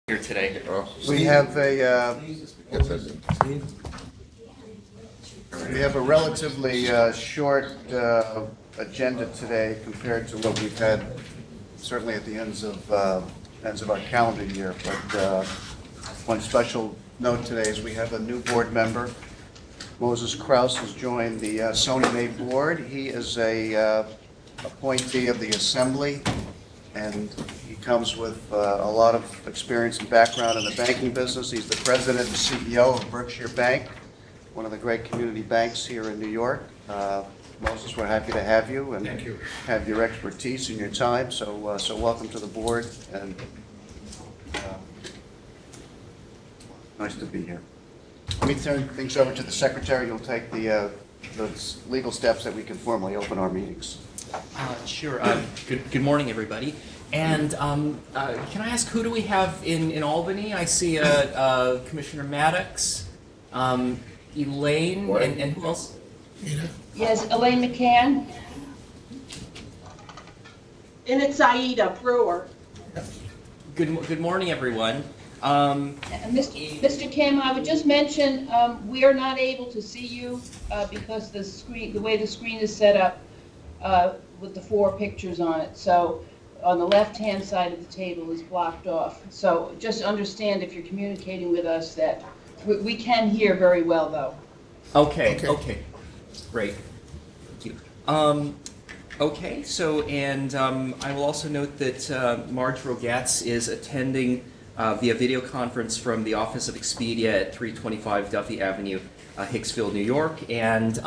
Here today. We have a relatively short agenda today compared to what we've had certainly at the ends of our calendar year. But one special note today is we have a new board member. Moses Kraus has joined the SONYMA board. He is a appointee of the Assembly, and he comes with a lot of experience and background in the banking business. He's the president and CEO of Berkshire Bank, one of the great community banks here in New York. Moses, we're happy to have you and Thank you. Have your expertise and your time. So welcome to the board, and nice to be here. Let me turn things over to the secretary. You'll take the legal steps that we can formally open our meetings. Sure. Good morning, everybody. And can I ask, who do we have in Albany? I see Commissioner Maddox, Elaine, and who else? Yes, Elaine McCann. And it's Aida Brewer. Good morning, everyone. Mr. Kim, I would just mention, we are not able to see you because the way the screen is set up with the 4 pictures on it. So on the left-hand side of the table is blocked off. So just understand, if you're communicating with us, that we can hear very well, though. Okay. Great. Thank you. Okay, so, and I will also note that Marge Rogatz is attending via video conference from the Office of Expedia at 325 Duffy Avenue, Hicksville, New York. And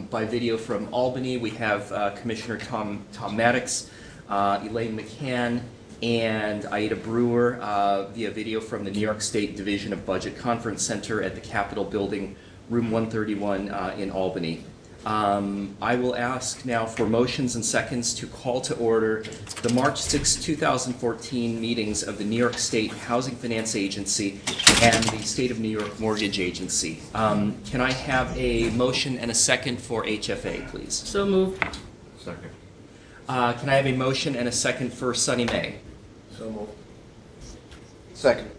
by video from Albany, we have Commissioner Tom Maddox, Elaine McCann, and Aida Brewer via video from the New York State Division of Budget Conference Center at the Capitol Building, room 131 in Albany. I will ask now for motions and seconds to call to order the March 6, 2014 meetings of the New York State Housing Finance Agency and the State of New York Mortgage Agency. Can I have a motion and a second for HFA, please? So moved. Second. Can I have a motion and a second for SONYMA? So moved. Second.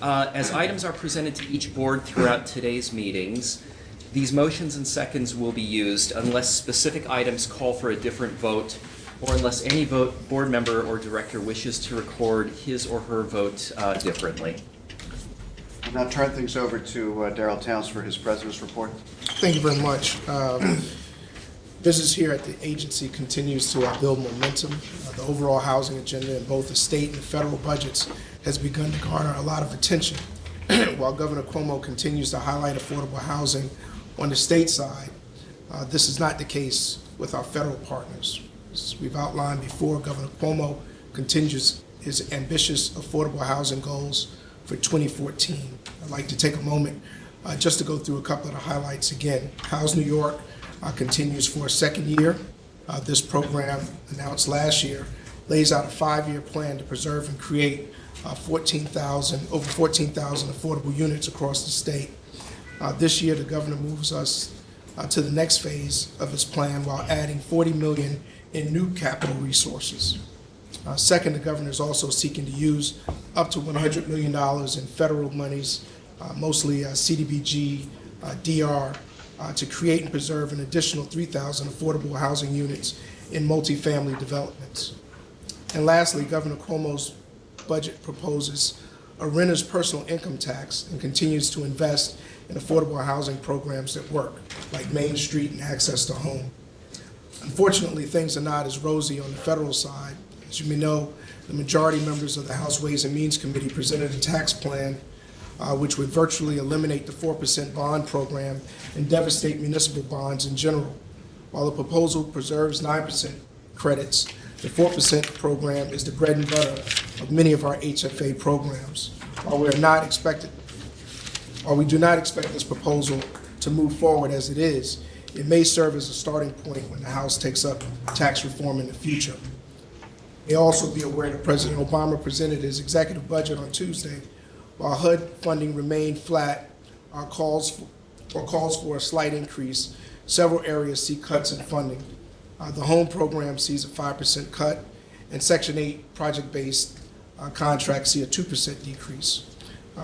As items are presented to each board throughout today's meetings, these motions and seconds will be used unless specific items call for a different vote, or unless any board member or director wishes to record his or her vote differently. I'll now turn things over to Darrell Towns for his president's report. Thank you very much. Business here at the agency continues to build momentum. The overall housing agenda in both the state and federal budgets has begun to garner a lot of attention. While Governor Cuomo continues to highlight affordable housing on the state side, this is not the case with our federal partners. As we've outlined before, Governor Cuomo continues his ambitious affordable housing goals for 2014. I'd like to take a moment just to go through a couple of the highlights again. House New York continues for a second year. This program, announced last year, lays out a 5-year plan to preserve and create over 14,000 affordable units across the state. This year, the governor moves us to the next phase of his plan while adding $40 million in new capital resources. Second, the governor is also seeking to use up to $100 million in federal monies, mostly CDBG, DR, to create and preserve an additional 3,000 affordable housing units in multifamily developments. And lastly, Governor Cuomo's budget proposes a renter's personal income tax and continues to invest in affordable housing programs that work, like Main Street and Access to Home. Unfortunately, things are not as rosy on the federal side. As you may know, the majority members of the House Ways and Means Committee presented a tax plan which would virtually eliminate the 4% bond program and devastate municipal bonds in general. While the proposal preserves 9% credits, the 4% program is the bread and butter of many of our HFA programs. While we do not expect this proposal to move forward as it is, it may serve as a starting point when the House takes up tax reform in the future. You may also be aware that President Obama presented his executive budget on Tuesday. While HUD funding remained flat, our calls for a slight increase, several areas see cuts in funding. The home program sees a 5% cut, and Section 8 project-based contracts see a 2% decrease.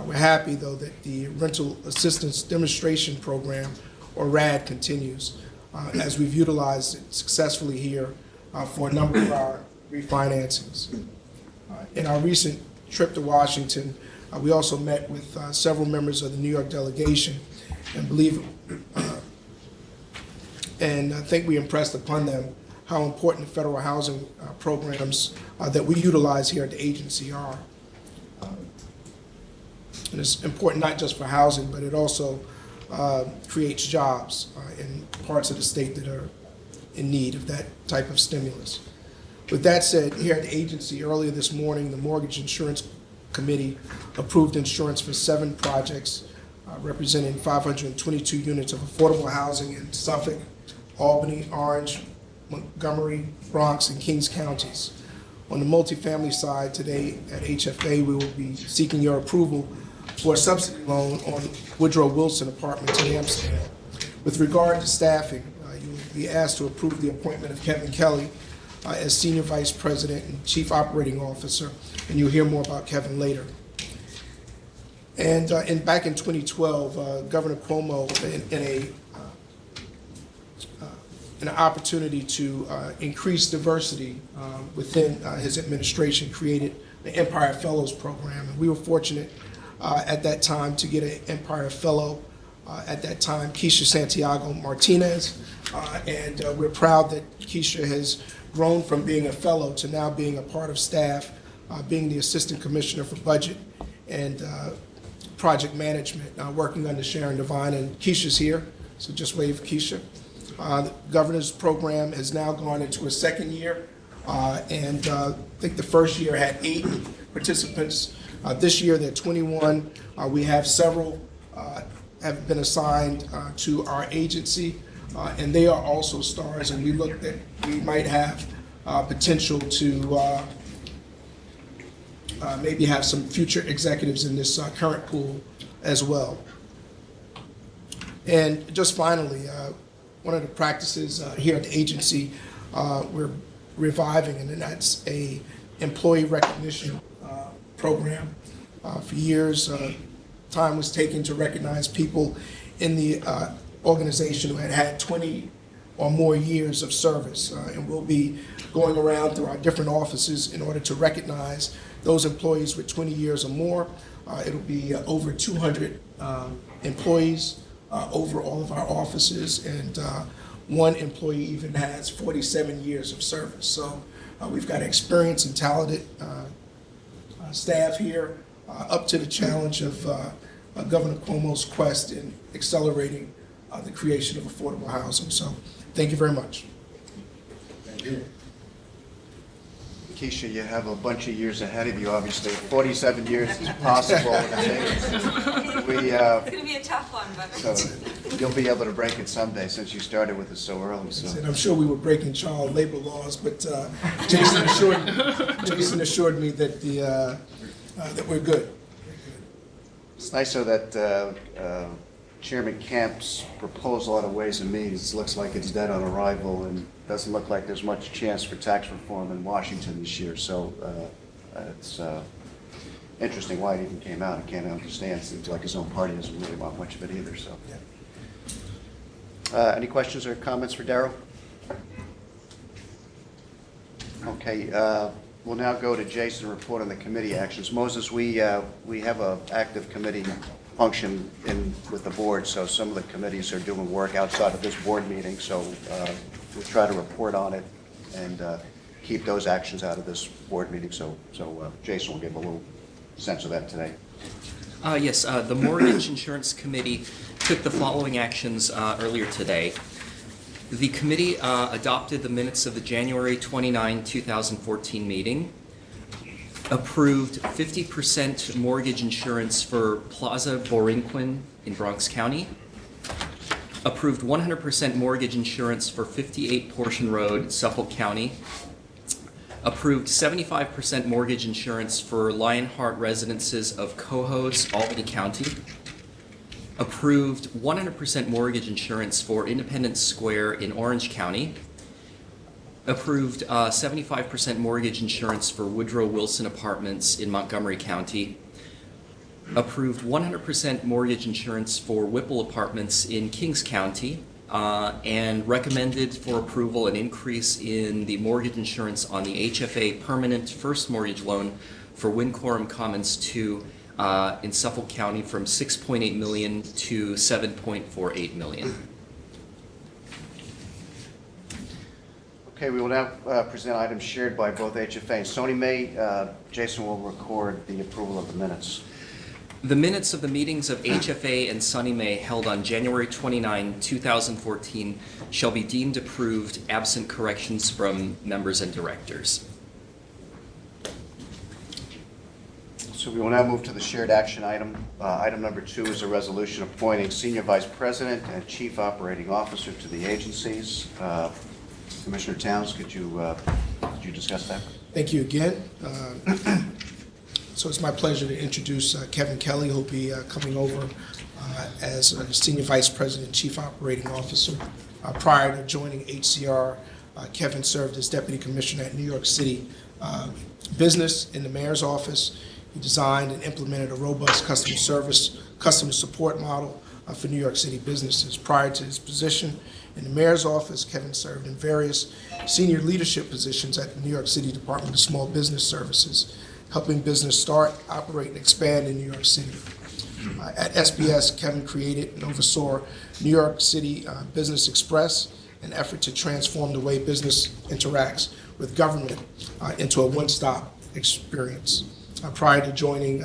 We're happy, though, that the Rental Assistance Demonstration Program, or RAD, continues, as we've utilized it successfully here for a number of our refinancings. In our recent trip to Washington, we also met with several members of the New York delegation and I think we impressed upon them how important the federal housing programs that we utilize here at the agency are. And it's important not just for housing, but it also creates jobs in parts of the state that are in need of that type of stimulus. With that said, here at the agency, earlier this morning, the Mortgage Insurance Committee approved insurance for 7 projects representing 522 units of affordable housing in Suffolk, Albany, Orange, Montgomery, Bronx, and Kings counties. On the multifamily side, today at HFA, we will be seeking your approval for a subsidy loan on Woodrow Wilson Apartments in Amsterdam. With regard to staffing, you will be asked to approve the appointment of Kevin Kelly as Senior Vice President and Chief Operating Officer, and you'll hear more about Kevin later. And back in 2012, Governor Cuomo, in an opportunity to increase diversity within his administration, created the Empire Fellows Program. And we were fortunate at that time to get an Empire Fellow, at that time, Keisha Santiago Martinez. And we're proud that Keisha has grown from being a fellow to now being a part of staff, being the Assistant Commissioner for Budget and Project Management, working under Sharon Devine. And Keisha's here, so just wave, Keisha. The governor's program has now gone into a second year, and I think the first year had 8 participants. This year there are 21. We have several have been assigned to our agency, and they are also stars, and we look that we might have potential to maybe have some future executives in this current pool as well. And just finally, one of the practices here at the agency we're reviving, and that's a employee recognition program. For years, time was taken to recognize people in the organization who had had 20 or more years of service. And we'll be going around through our different offices in order to recognize those employees with 20 years or more. It'll be over 200 employees over all of our offices, and one employee even has 47 years of service. So we've got experienced and talented staff here, up to the challenge of Governor Cuomo's quest in accelerating the creation of affordable housing. So thank you very much. Thank you. Keisha, you have a bunch of years ahead of you, obviously. 47 years is possible. It's going to be a tough one, but So you'll be able to break it someday, since you started with us so early. So. And I'm sure we were breaking child labor laws, but Jason assured me that that we're good. It's nice though that Chairman Camp's proposal on the Ways and Means looks like it's dead on arrival, and doesn't look like there's much chance for tax reform in Washington this year. So it's interesting why it even came out. I can't understand. Seems like his own party doesn't really want much of it either. So, any questions or comments for Darryl? Okay. We'll now go to Jason to report on the committee actions. Moses, we have an active committee function with the board, so some of the committees are doing work outside of this board meeting, so we'll try to report on it and keep those actions out of this board meeting. So Jason will give a little sense of that today. Yes, the Mortgage Insurance Committee took the following actions earlier today. The committee adopted the minutes of the January 29, 2014 meeting, approved 50% mortgage insurance for Plaza Borinquin in Bronx County, approved 100% mortgage insurance for 58 Portion Road, Suffolk County, approved 75% mortgage insurance for Lionheart Residences of Cohoes, Albany County, approved 100% mortgage insurance for Independence Square in Orange County, Approved 75% mortgage insurance for Woodrow Wilson Apartments in Montgomery County. Approved 100% mortgage insurance for Whipple Apartments in Kings County. And recommended for approval an increase in the mortgage insurance on the HFA permanent first mortgage loan for Wincorum Commons 2 in Suffolk County from $6.8 million to $7.48 million. Okay, we will now present items shared by both HFA and SONYMA. Jason will record the approval of the minutes. The minutes of the meetings of HFA and SONYMA held on January 29, 2014 shall be deemed approved absent corrections from members and directors. So we will now move to the shared action item. Item number 2 is a resolution appointing Senior Vice President and Chief Operating Officer to the agencies. Commissioner Towns, could you discuss that? Thank you again. So it's my pleasure to introduce Kevin Kelly, who'll be coming over as Senior Vice President and Chief Operating Officer. Prior to joining HCR, Kevin served as Deputy Commissioner at New York City Business in the Mayor's Office. He designed and implemented a robust customer support model for New York City businesses. Prior to his position in the Mayor's Office, Kevin served in various senior leadership positions at the New York City Department of Small Business Services, helping business start, operate, and expand in New York City. At SBS, Kevin created and oversaw New York City Business Express, an effort to transform the way business interacts with government into a one-stop experience. Prior to joining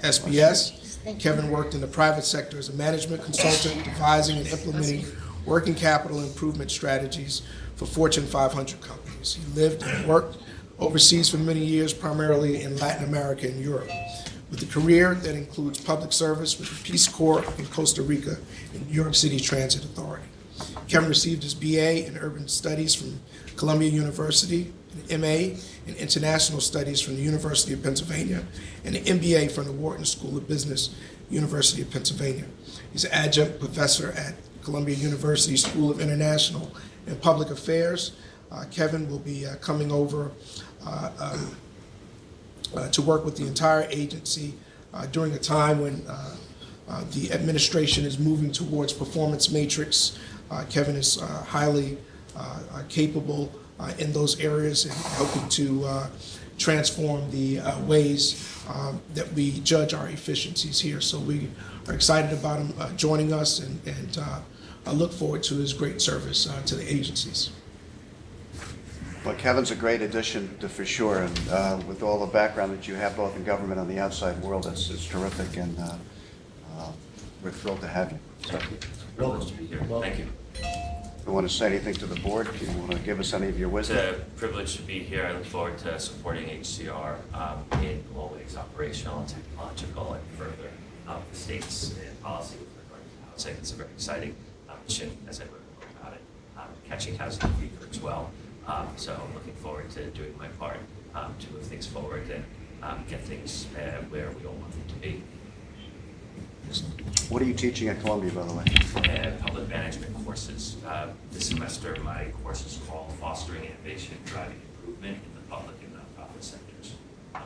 SBS, Kevin worked in the private sector as a management consultant, devising and implementing working capital improvement strategies for Fortune 500 companies. He lived and worked overseas for many years, primarily in Latin America and Europe, with a career that includes public service with the Peace Corps in Costa Rica and New York City Transit Authority. Kevin received his BA in Urban Studies from Columbia University, an MA in International Studies from the University of Pennsylvania, and an MBA from the Wharton School of Business, University of Pennsylvania. He's an adjunct professor at Columbia University School of International and Public Affairs. Kevin will be coming over to work with the entire agency during a time when the administration is moving towards performance matrix. Kevin is highly capable in those areas and helping to transform the ways that we judge our efficiencies here. So we are excited about him joining us, and I look forward to his great service to the agencies. Well, Kevin's a great addition, for sure, and with all the background that you have both in government and the outside world, it's terrific, and we're thrilled to have you. So, Welcome to be here. Thank you. you want to say anything to the board? Do you want to give us any of your It's wisdom? a privilege to be here. I look forward to supporting HCR in all ways, operational, technological, and further the state's policy with regard to housing. It's a very exciting mission as I learn more about it, catching housing fever as well. So I'm looking forward to doing my part to move things forward and get things where we all want them to be. What are you teaching at Columbia, by the way? Public management courses. This semester, my course is called Fostering Innovation, Driving Improvement in the Public and Nonprofit Sectors.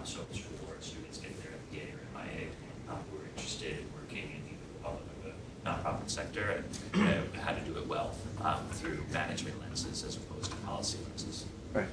So it's for students getting their MBA or MIA who are interested in working in either the public or the nonprofit sector, and how to do it well through management lenses as opposed to policy lenses. Right.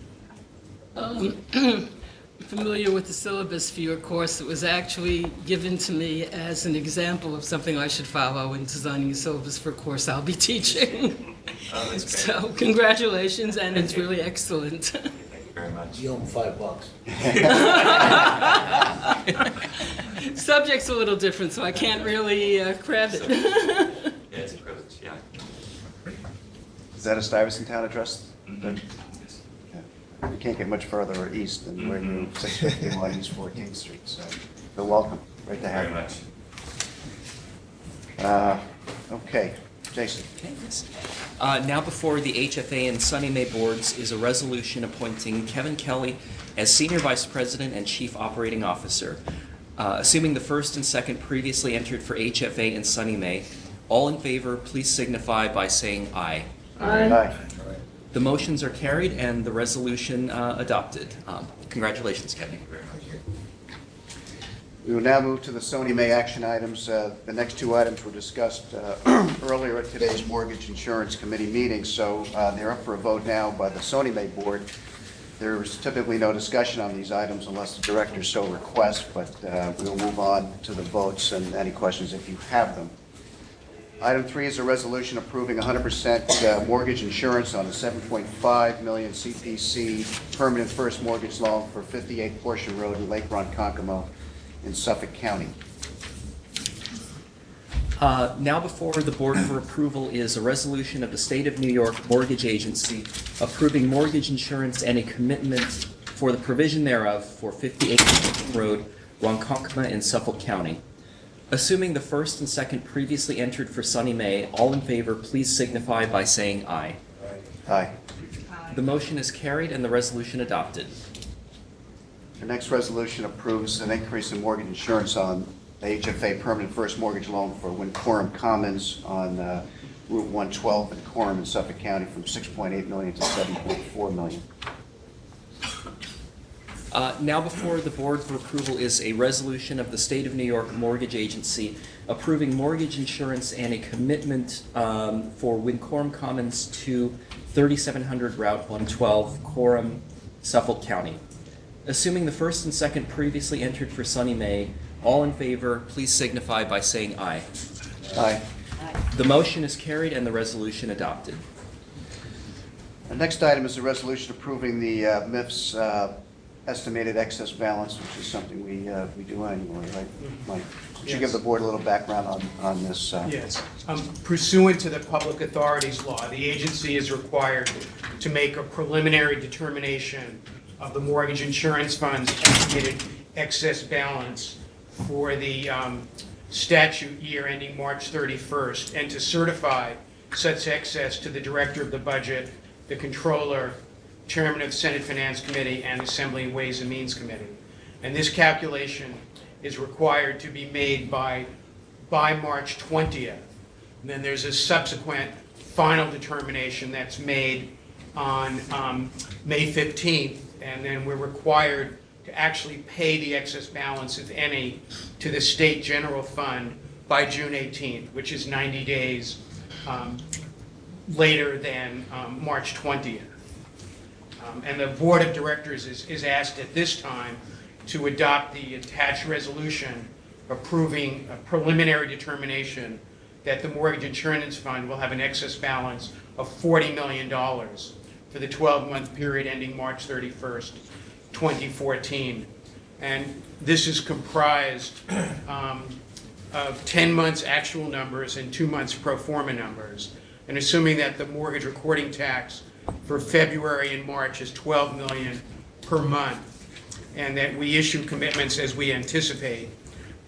Familiar with the syllabus for your course. It was actually given to me as an example of something I should follow in designing a syllabus for a course I'll be teaching. Oh, that's great. So congratulations, and it's really excellent. Thank you very much. You owe him $5. Subject's a little different, so I can't really credit. Yeah, it's a privilege, yeah. Is that a Stuyvesant Town address? Mhm. Yes. You can't get much further east than where you 651 East 14th Street, so you're welcome. Great to have Very you. much. Okay, Jason. Okay, yes. Now before the HFA and SONYMA boards is a resolution appointing Kevin Kelly as Senior Vice President and Chief Operating Officer. Assuming the first and second previously entered for HFA and SONYMA, all in favor, please signify by saying aye. Aye. The motions are carried and the resolution adopted. Congratulations, Kevin. We will now move to the SONYMA action items. The next two items were discussed earlier at today's Mortgage Insurance Committee meeting, so they're up for a vote now by the SONYMA board. There's typically no discussion on these items unless the director so requests, but we'll move on to the votes and any questions if you have them. Item 3 is a resolution approving 100% mortgage insurance on a $7.5 million CPC permanent first mortgage loan for 58 Portion Road in Lake Ronkonkoma in Suffolk County. Now before the board for approval is a resolution of the State of New York Mortgage Agency approving mortgage insurance and a commitment for the provision thereof for 58 Portion Road, Ronkonkoma in Suffolk County. Assuming the first and second previously entered for SONYMA, all in favor, please signify by saying aye. Aye. The motion is carried and the resolution adopted. The next resolution approves an increase in mortgage insurance on the HFA permanent first mortgage loan for Wincorum Commons on Route 112 in Coram in Suffolk County from $6.8 million to $7.4 million. Now before the board for approval is a resolution of the State of New York Mortgage Agency approving mortgage insurance and a commitment for Wincorum Commons to 3700 Route 112, Coram, Suffolk County. Assuming the first and second previously entered for SONYMA, all in favor, please signify by saying aye. Aye. The motion is carried and the resolution adopted. The next item is a resolution approving the MIF's estimated excess balance, which is something we do annually, right, Mike? Could you give the board a little background on this? Yes. Pursuant to the Public Authorities Law, the agency is required to make a preliminary determination of the mortgage insurance fund's estimated excess balance for the statute year ending March 31st, and to certify such excess to the Director of the Budget, the Controller, Chairman of the Senate Finance Committee, and Assembly Ways and Means Committee. And this calculation is required to be made by March 20th. And then there's a subsequent final determination that's made on May 15th, and then we're required to actually pay the excess balance, if any, to the State General Fund by June 18th, which is 90 days later than March 20th. And the Board of Directors is asked at this time to adopt the attached resolution approving a preliminary determination that the Mortgage Insurance Fund will have an excess balance of $40 million for the 12-month period ending March 31st, 2014. And this is comprised of 10 months actual numbers and 2 months pro forma numbers. And assuming that the mortgage recording tax for February and March is $12 million per month, and that we issue commitments as we anticipate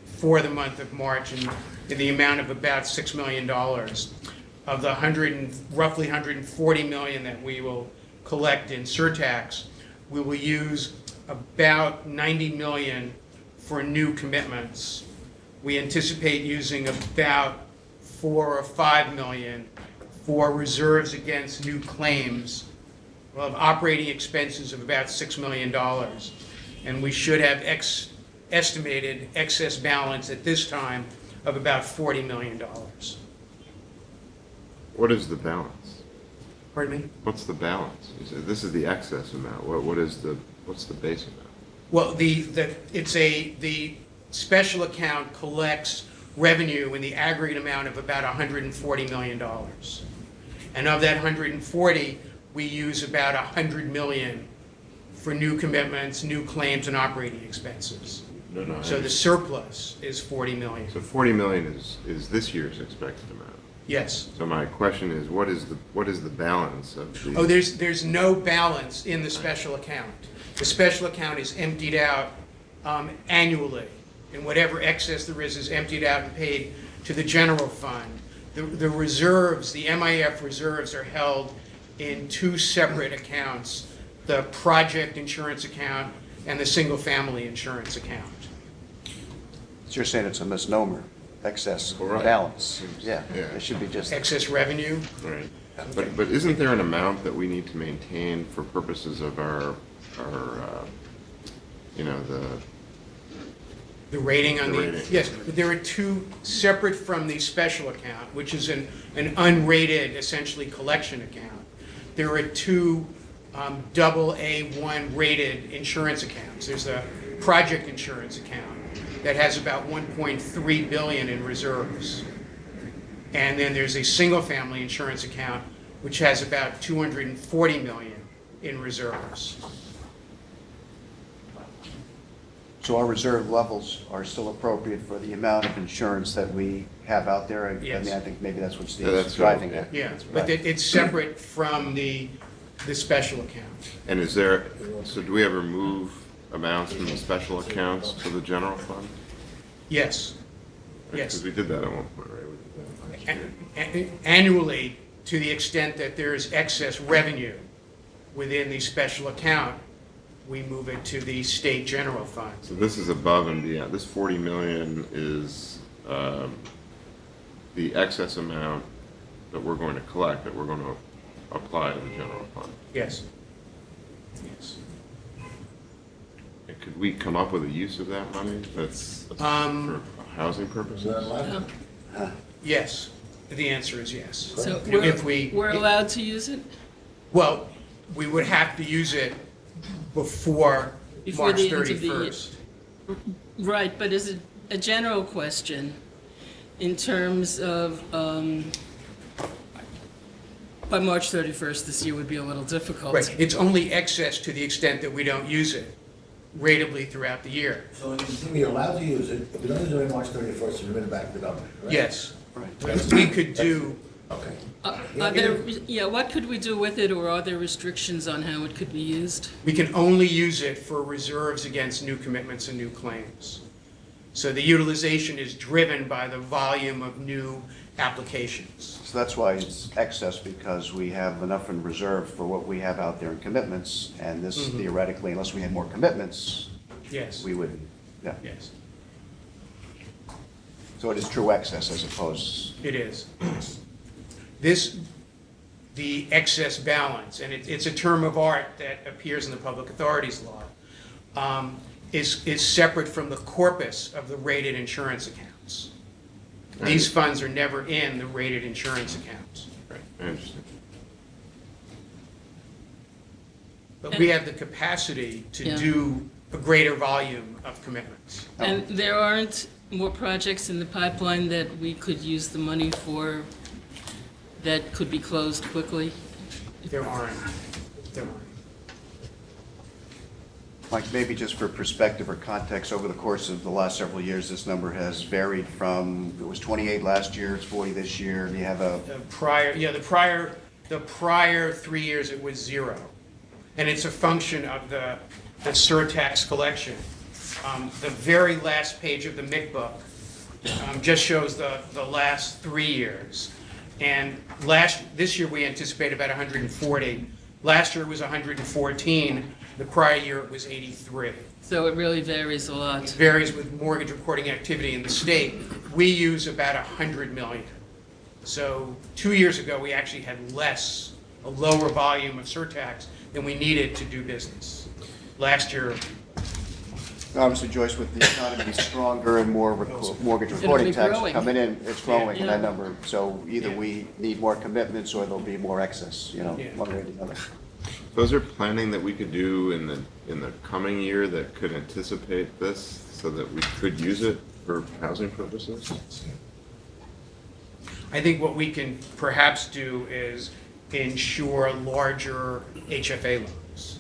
for the month of March in the amount of about $6 million. Of the roughly $140 million that we will collect in surtax, we will use about $90 million for new commitments. We anticipate using about $4 or $5 million for reserves against new claims. We'll have operating expenses of about $6 million. And we should have estimated excess balance at this time of about $40 million. What is the balance? Pardon me? What's the balance? You said this is the excess amount. What's the base amount? Well, the special account collects revenue in the aggregate amount of about $140 million. And of that 140, we use about $100 million for new commitments, new claims, and operating expenses. No. So the surplus is $40 million. So $40 million is this year's expected amount. Yes. So my question is, what is the balance of the? Oh, there's no balance in the special account. The special account is emptied out annually, and whatever excess there is emptied out and paid to the general fund. The reserves, the MIF reserves, are held in two separate accounts: the project insurance account and the single-family insurance account. So you're saying it's a misnomer, excess Right. balance? Yeah, Yeah. it should be just, Excess revenue. Right. But isn't there an amount that we need to maintain for purposes of our you know, The rating on The the, rating. yes, but there are two separate from the special account, which is an unrated, essentially, collection account. There are two AA1 rated insurance accounts. There's a project insurance account that has about 1.3 billion in reserves. And then there's a single-family insurance account, which has about 240 million in reserves. So our reserve levels are still appropriate for the amount of insurance that we have out there? I Yes. mean, I think maybe that's what Yeah, Steve's that's driving right, at. Yeah, Right. but it's separate from the special account. and is there, so do we ever move amounts from the special accounts to the general fund? Yes, yes. Because we did that at one point, right? We did that last year. Annually, to the extent that there is excess revenue within the special account, we move it to the state general fund. So this is above and beyond, this 40 million is the excess amount that we're going to collect, that we're going to apply to the general fund. Yes. Yes. And could we come up with a use of that money that's for housing purposes? Yes. The answer is yes. So If we're allowed to use it? Well, we would have to use it before Before March the end of the year. 31st. Right, but is it a general question in terms of, by March 31st this year would be a little difficult. Right. It's only excess to the extent that we don't use it ratably throughout the year. So you're allowed to use it, if you don't use it on March 31st, you remit it back to the government, right? Yes. Right. We could do, Okay. Are there, yeah, what could we do with it, or are there restrictions on how it could be used? we can only use it for reserves against new commitments and new claims. So the utilization is driven by the volume of new applications. So that's why it's excess, because we have enough in reserve for what we have out there in commitments, and this theoretically, unless we had more commitments, Yes, we would, yeah. yes, So it is true excess as opposed, it is. The excess balance, and it's a term of art that appears in the Public Authorities Law, is separate from the corpus of the rated insurance accounts. These funds are never in the rated insurance accounts. Right, I understand. But we have the capacity to Yeah. do a greater volume of commitments. And there aren't more projects in the pipeline that we could use the money for that could be closed quickly? There aren't. There aren't. like maybe just for perspective or context, over the course of the last several years, this number has varied from, it was 28 last year, it's 40 this year, and you have a, The prior 3 years, it was 0. And it's a function of the surtax collection. The very last page of the MIC book just shows the last 3 years. And this year we anticipate about 140. Last year it was 114. The prior year it was 83. So it really varies a lot. It varies with mortgage recording activity in the state. We use about 100 million. So 2 years ago, we actually had a lower volume of surtax than we needed to do business. Last year, obviously, Joyce, with the economy stronger and more mortgage recording be tax growing. coming in, it's growing, Yeah. that number. So either Yeah. we need more commitments or there'll be more excess, Yeah. one way or the other. So is there planning that we could do in the coming year that could anticipate this so that we could use it for housing purposes? I think what we can perhaps do is insure larger HFA loans,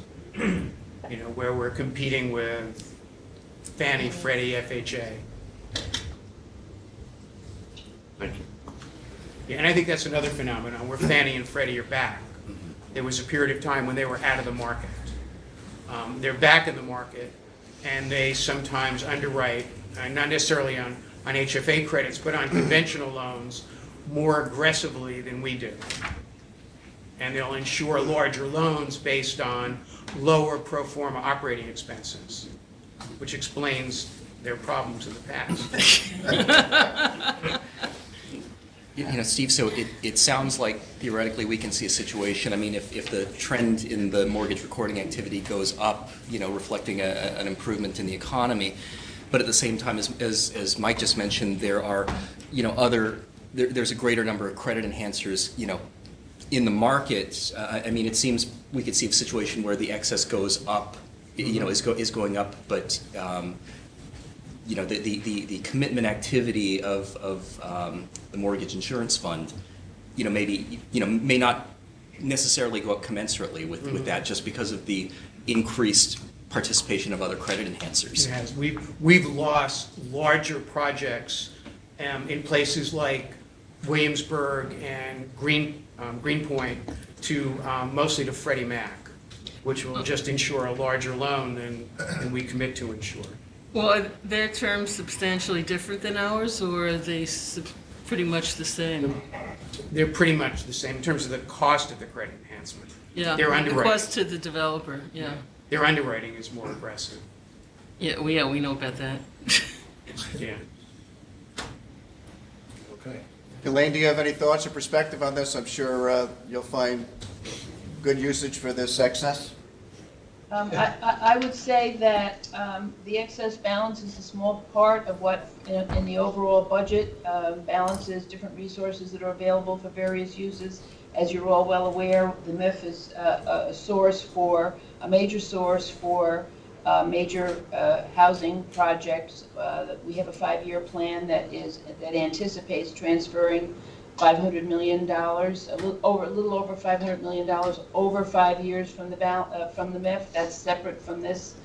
where we're competing with Fannie, Freddie, FHA. Thank you. Yeah, and I think that's another phenomenon where Fannie and Freddie are back. There was a period of time when they were out of the market. They're back in the market, and they sometimes underwrite, not necessarily on HFA credits, but on conventional loans more aggressively than we do. And they'll insure larger loans based on lower pro forma operating expenses, which explains their problems in the past. Steve, so it sounds like theoretically we can see a situation, I mean, if the trend in the mortgage recording activity goes up, reflecting an improvement in the economy, but at the same time, as Mike just mentioned, there are, there's a greater number of credit enhancers, in the market. I mean, it seems we could see a situation where the excess goes up, is going up, but the commitment activity of the mortgage insurance fund, maybe may not necessarily go up commensurately with that, just because of the increased participation of other credit enhancers. It has. We've lost larger projects in places like Williamsburg and Greenpoint to mostly to Freddie Mac, which will just insure a larger loan than we commit to insure. Well, are their terms substantially different than ours, or are they pretty much the same? They're pretty much the same in terms of the cost of the credit enhancement. Yeah, Their the underwriting. cost to the developer, yeah. Their underwriting is more aggressive. Yeah, we know about that. Yeah. Okay. Elaine, do you have any thoughts or perspective on this? I'm sure you'll find good usage for this excess. I would say that the excess balance is a small part of what, in the overall budget, balances different resources that are available for various uses. As you're all well aware, the MIF is a major source for major housing projects. We have a 5-year plan that anticipates transferring $500 million, a little over $500 million over 5 years from the MIF. That's separate from this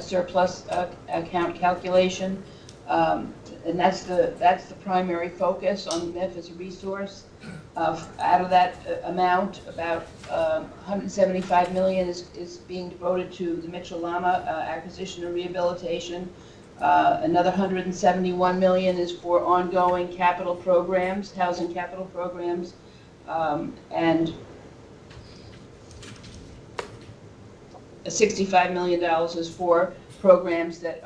surplus account calculation, and that's the primary focus on the MIF as a resource. Out of that amount, about $175 million is being devoted to the Mitchell-Lama acquisition and rehabilitation. Another $171 million is for ongoing capital programs, housing capital programs, and $65 million is for programs that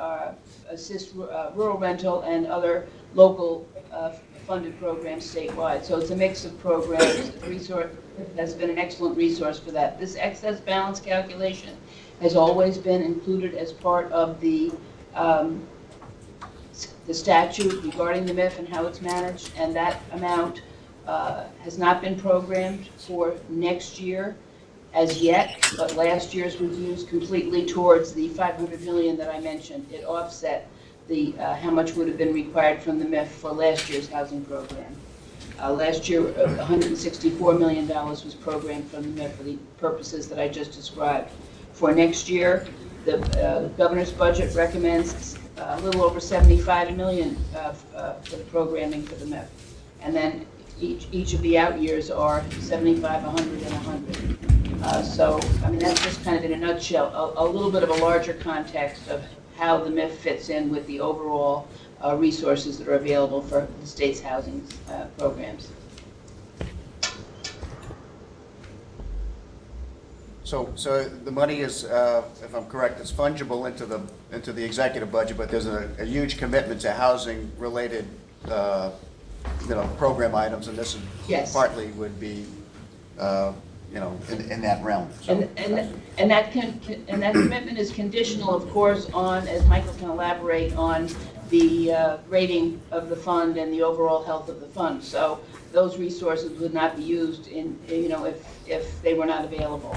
assist rural rental and other local funded programs statewide. So it's a mix of programs. Resource has been an excellent resource for that. This excess balance calculation has always been included as part of the statute regarding the MIF and how it's managed, and that amount has not been programmed for next year as yet, but last year's was used completely towards the $500 million that I mentioned. It offset the how much would have been required from the MIF for last year's housing program. Last year, $164 million was programmed from the MIF for the purposes that I just described. For next year, the governor's budget recommends a little over $75 million for the programming for the MIF. And then each of the out years are 75, 100, and 100. So, I mean, that's just kind of in a nutshell, a little bit of a larger context of how the MIF fits in with the overall resources that are available for the state's housing programs. So the money is, if I'm correct, it's fungible into the executive budget, but there's a huge commitment to housing-related, program items, and this Yes. partly would be, in that realm. So, And that commitment is conditional, of course, on, as Michael can elaborate, on the rating of the fund and the overall health of the fund. So those resources would not be used if they were not available.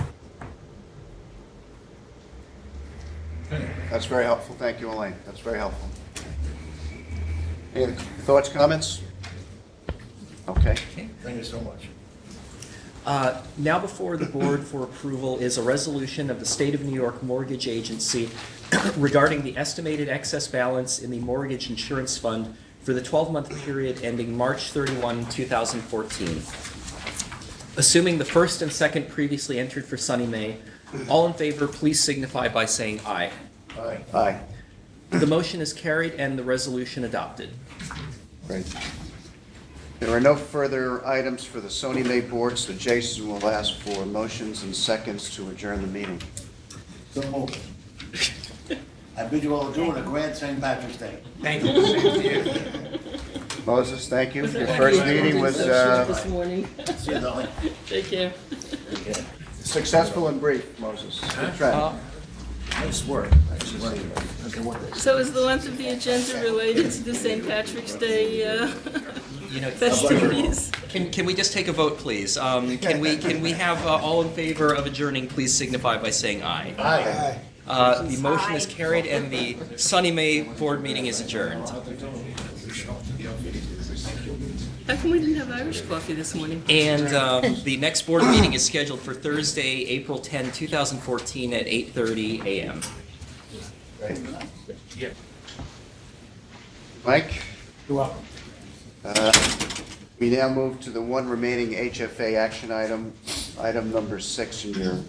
That's very helpful. Thank you, Elaine. That's very helpful. Any thoughts, comments? Okay. Thank you so much. Now before the board for approval is a resolution of the State of New York Mortgage Agency regarding the estimated excess balance in the Mortgage Insurance Fund for the 12-month period ending March 31, 2014. Assuming the first and second previously entered for SONYMA, all in favor, please signify by saying aye. Aye. Aye. The motion is carried and the resolution adopted. Great. There are no further items for the SONYMA board, so Jason will ask for motions and seconds to adjourn the meeting. So moved. I bid you all adieu and a grand St. Patrick's Day. Thank you. Same to you. Moses, thank you. Was Your there first any meeting was this morning? See you, Dolly. Take care. successful and brief, Moses. Good try. Nice work. Nice work. Okay, what this? So is the length of the agenda related to the St. Patrick's Day You know, festivities? can we just take a vote, please? Can we have all in favor of adjourning, please signify by saying aye. Aye. The motion is carried and the SONYMA board meeting is adjourned. How come we didn't have Irish coffee this morning? And the next board meeting is scheduled for Thursday, April 10, 2014 at 8:30 a.m. Mike? You're welcome. We now move to the one remaining HFA action item, item number 6 in your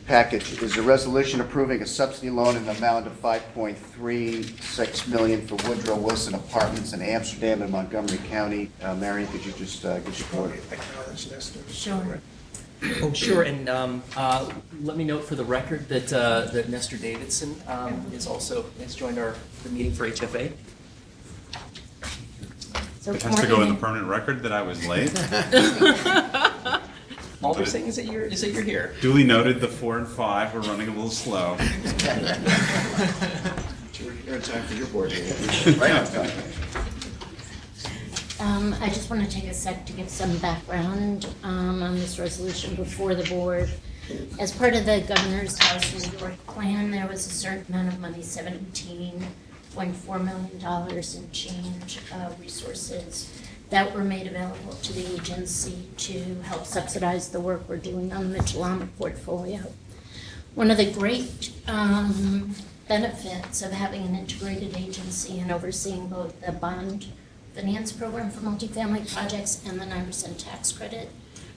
package, is a resolution approving a subsidy loan in the amount of $5.36 million for Woodrow Wilson Apartments in Amsterdam and Montgomery County. Marion, could you just get your floor? Sure. Oh, sure, and let me note for the record that that Nestor Davidson has joined the meeting for HFA. So It has to go in the permanent record that I was late. All we're saying is that you're here. Duly noted, the 4 and 5 were running a little slow. You're in time for your board meeting. Right on time. I just want to take a sec to give some background on this resolution before the board. As part of the Governor's House New York plan, there was a certain amount of money, $17.4 million in change resources that were made available to the agency to help subsidize the work we're doing on the Mitchell-Lama portfolio. One of the great benefits of having an integrated agency and overseeing both the bond finance program for multifamily projects and the 9% tax credit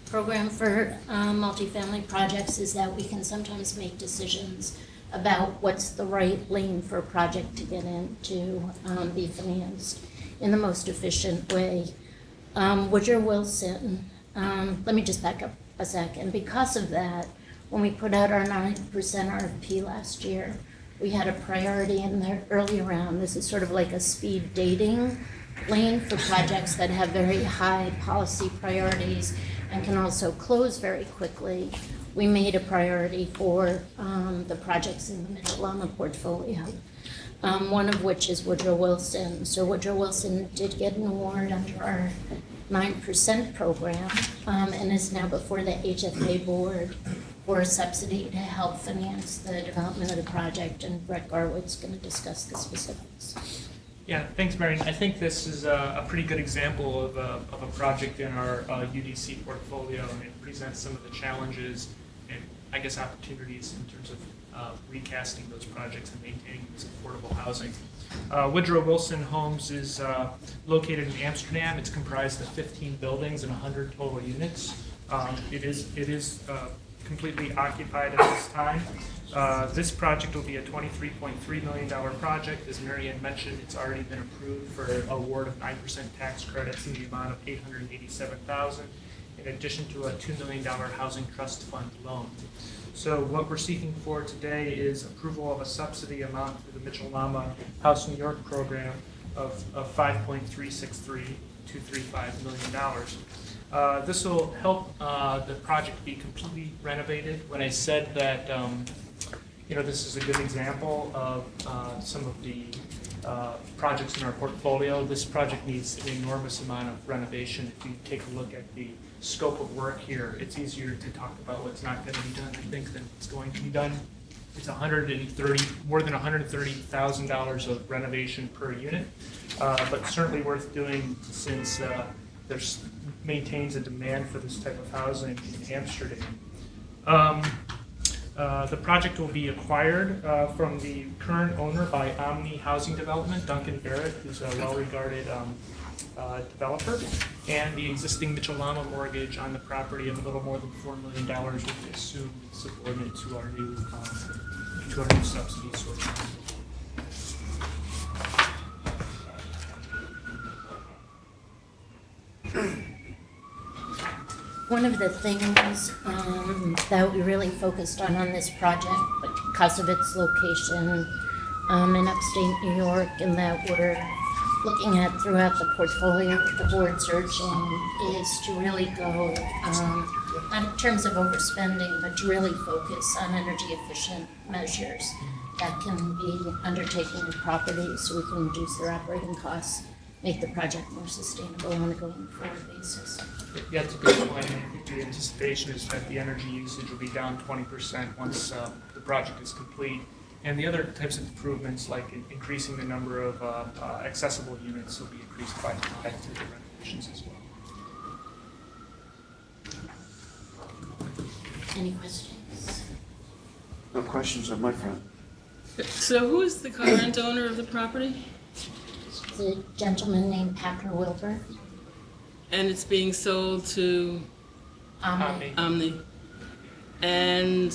program for multifamily projects is that we can sometimes make decisions about what's the right lane for a project to get in to be financed in the most efficient way. Woodrow Wilson, let me just back up a second. Because of that, when we put out our 9% RFP last year, we had a priority in the early round. This is sort of like a speed dating lane for projects that have very high policy priorities and can also close very quickly. We made a priority for the projects in the Mitchell-Lama portfolio, one of which is Woodrow Wilson. So Woodrow Wilson did get an award under our 9% program and is now before the HFA board for a subsidy to help finance the development of the project, and Brett Garwood's is going to discuss the specifics. Yeah, thanks, Marion. I think this is a pretty good example of a project in our UDC portfolio, and it presents some of the challenges and, I guess, opportunities in terms of recasting those projects and maintaining this affordable housing. Woodrow Wilson Homes is located in Amsterdam. It's comprised of 15 buildings and 100 total units. It is completely occupied at this time. This project will be a $23.3 million project. As Marianne mentioned, it's already been approved for an award of 9% tax credits in the amount of $887,000, in addition to a $2 million housing trust fund loan. So what we're seeking for today is approval of a subsidy amount for the Mitchell-Lama House New York program of $5.363,235 million. This will help the project be completely renovated. When I said that, this is a good example of some of the projects in our portfolio, this project needs an enormous amount of renovation. If you take a look at the scope of work here, it's easier to talk about what's not going to be done, I think, than what's going to be done. It's more than $130,000 of renovation per unit, but certainly worth doing since there's maintains a demand for this type of housing in Amsterdam. The project will be acquired from the current owner by Omni Housing Development, Duncan Barrett, who's a well-regarded developer, and the existing Mitchell-Lama mortgage on the property of a little more than $4 million will be assumed subordinate to our new subsidy source. One of the things that we really focused on this project, because of its location in upstate New York, and that we're looking at throughout the portfolio that the board's urging is to really go, not in terms of overspending, but to really focus on energy efficient measures that can be undertaken in properties so we can reduce their operating costs, make the project more sustainable on a going forward basis. Yeah, that's a good point. I think the anticipation is that the energy usage will be down 20% once the project is complete. And the other types of improvements, like increasing the number of accessible units, will be increased by through the renovations as well. Any questions? No questions on my front. So who is the current owner of the property? It's a gentleman named Packer Wilbur. And it's being sold to Omni. Omni. And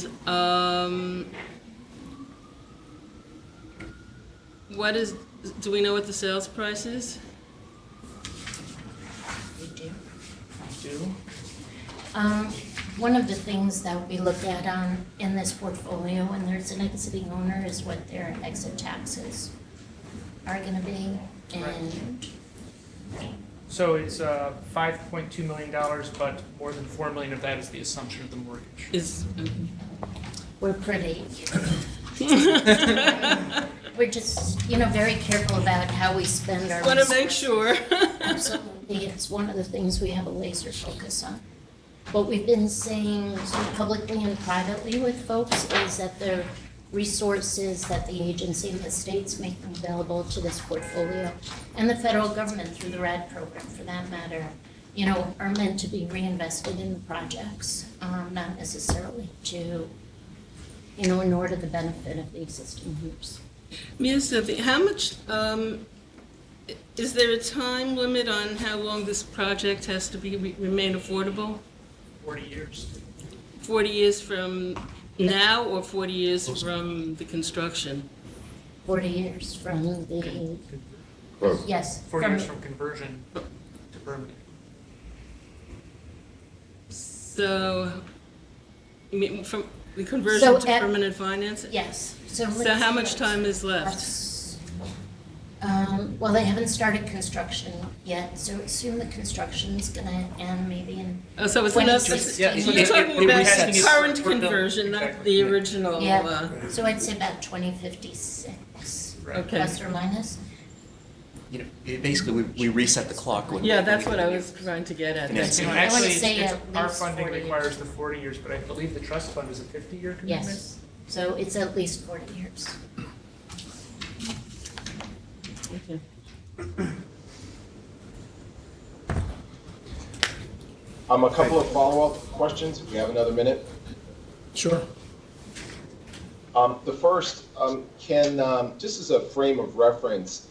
do we know what the sales price is? We do. Do? One of the things that we look at in this portfolio when there's an exiting owner is what their exit taxes are gonna be. And So it's $5.2 million, but more than $4 million of that is the assumption of the mortgage. we're pretty, we're just, very careful about how we spend our Want to make resources. sure. Absolutely, it's one of the things we have a laser focus on. What we've been saying sort of publicly and privately with folks is that the resources that the agency and the states make available to this portfolio, and the federal government through the RAD program for that matter, are meant to be reinvested in the projects, not necessarily to, in order the benefit of the existing groups. Sophie, how much, is there a time limit on how long this project has to remain affordable? 40 years. 40 years from now or 40 years from the construction? 40 years from the, yes. 40 years from conversion to permanent. So, you mean from the conversion to permanent financing? Yes. So how much time is left? Well, they haven't started construction yet, so assume the construction's gonna end maybe in Oh, so it's enough, 2016. you're talking about resets. current conversion, not the original. Yeah, so I'd say about 2056, Okay. plus or minus. Basically, we reset the clock when. Yeah, that's what I was trying to get at. Yes. I would Actually, say it's- at our least funding 40 requires years. the 40 years, but I believe the trust fund is a 50-year commitment. Yes, so it's at least 40 years. Okay. A couple of follow-up questions, if we have another minute. Sure. The first, just as a frame of reference,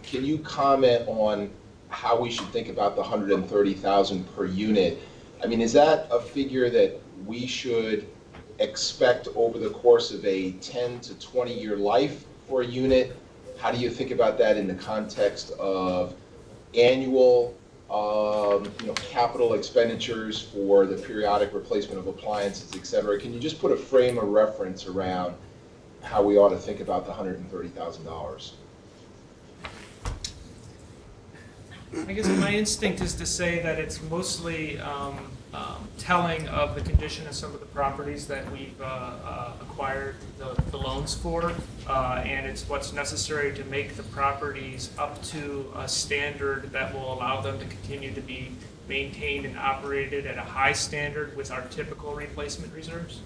can you comment on how we should think about the 130,000 per unit? I mean, is that a figure that we should expect over the course of a 10 to 20-year life for a unit? How do you think about that in the context of annual, capital expenditures for the periodic replacement of appliances, et cetera? Can you just put a frame of reference around how we ought to think about the $130,000? I guess my instinct is to say that it's mostly telling of the condition of some of the properties that we've acquired the loans for, and it's what's necessary to make the properties up to a standard that will allow them to continue to be maintained and operated at a high standard with our typical replacement reserves.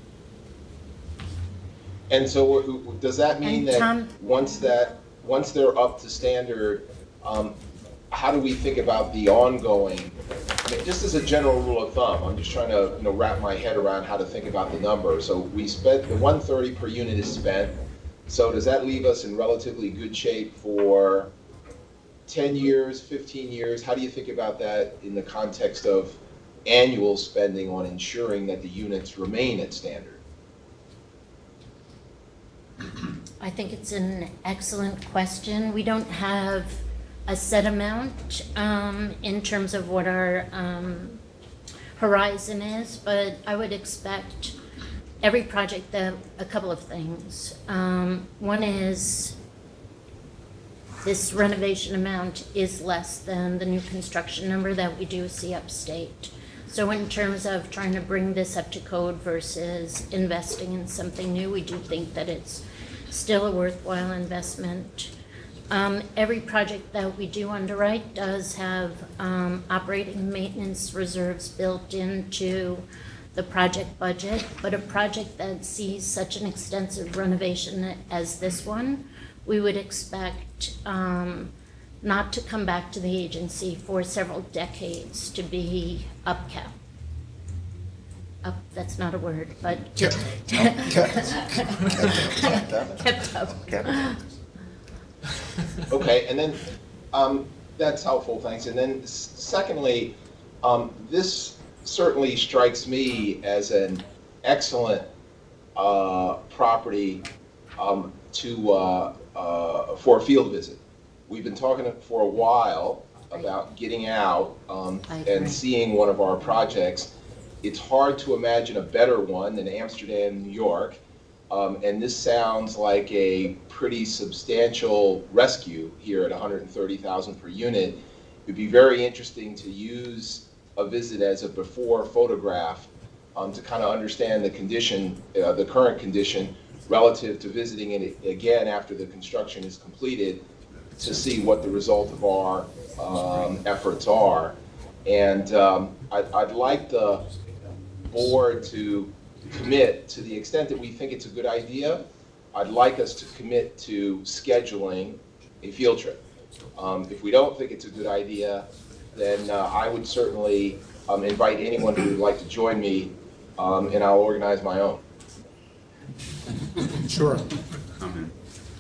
And so does that mean And that Tom- once they're up to standard, how do we think about the ongoing, just as a general rule of thumb, I'm just trying to wrap my head around how to think about the number. So we spent, the 130 per unit is spent, so does that leave us in relatively good shape for 10 years, 15 years? How do you think about that in the context of annual spending on ensuring that the units remain at standard? I think it's an excellent question. We don't have a set amount in terms of what our horizon is, but I would expect every project that a couple of things. One is this renovation amount is less than the new construction number that we do see upstate. So in terms of trying to bring this up to code versus investing in something new, we do think that it's still a worthwhile investment. Every project that we do underwrite does have operating and maintenance reserves built into the project budget, but a project that sees such an extensive renovation as this one, we would expect not to come back to the agency for several decades to be upkept. That's not a word, but Kept up. Okay, and then, that's helpful, thanks. And then secondly, this certainly strikes me as an excellent property for a field visit. We've been talking for a while about getting out and seeing one of our projects. It's hard to imagine a better one than Amsterdam, New York. And this sounds like a pretty substantial rescue here at $130,000 per unit. It'd be very interesting to use a visit as a before photograph to kind of understand the condition, the current condition, relative to visiting it again after the construction is completed to see what the result of our efforts are. And I'd like the board to commit, to the extent that we think it's a good idea, I'd like us to commit to scheduling a field trip. If we don't think it's a good idea, then I would certainly invite anyone who would like to join me, and I'll organize my own. Sure.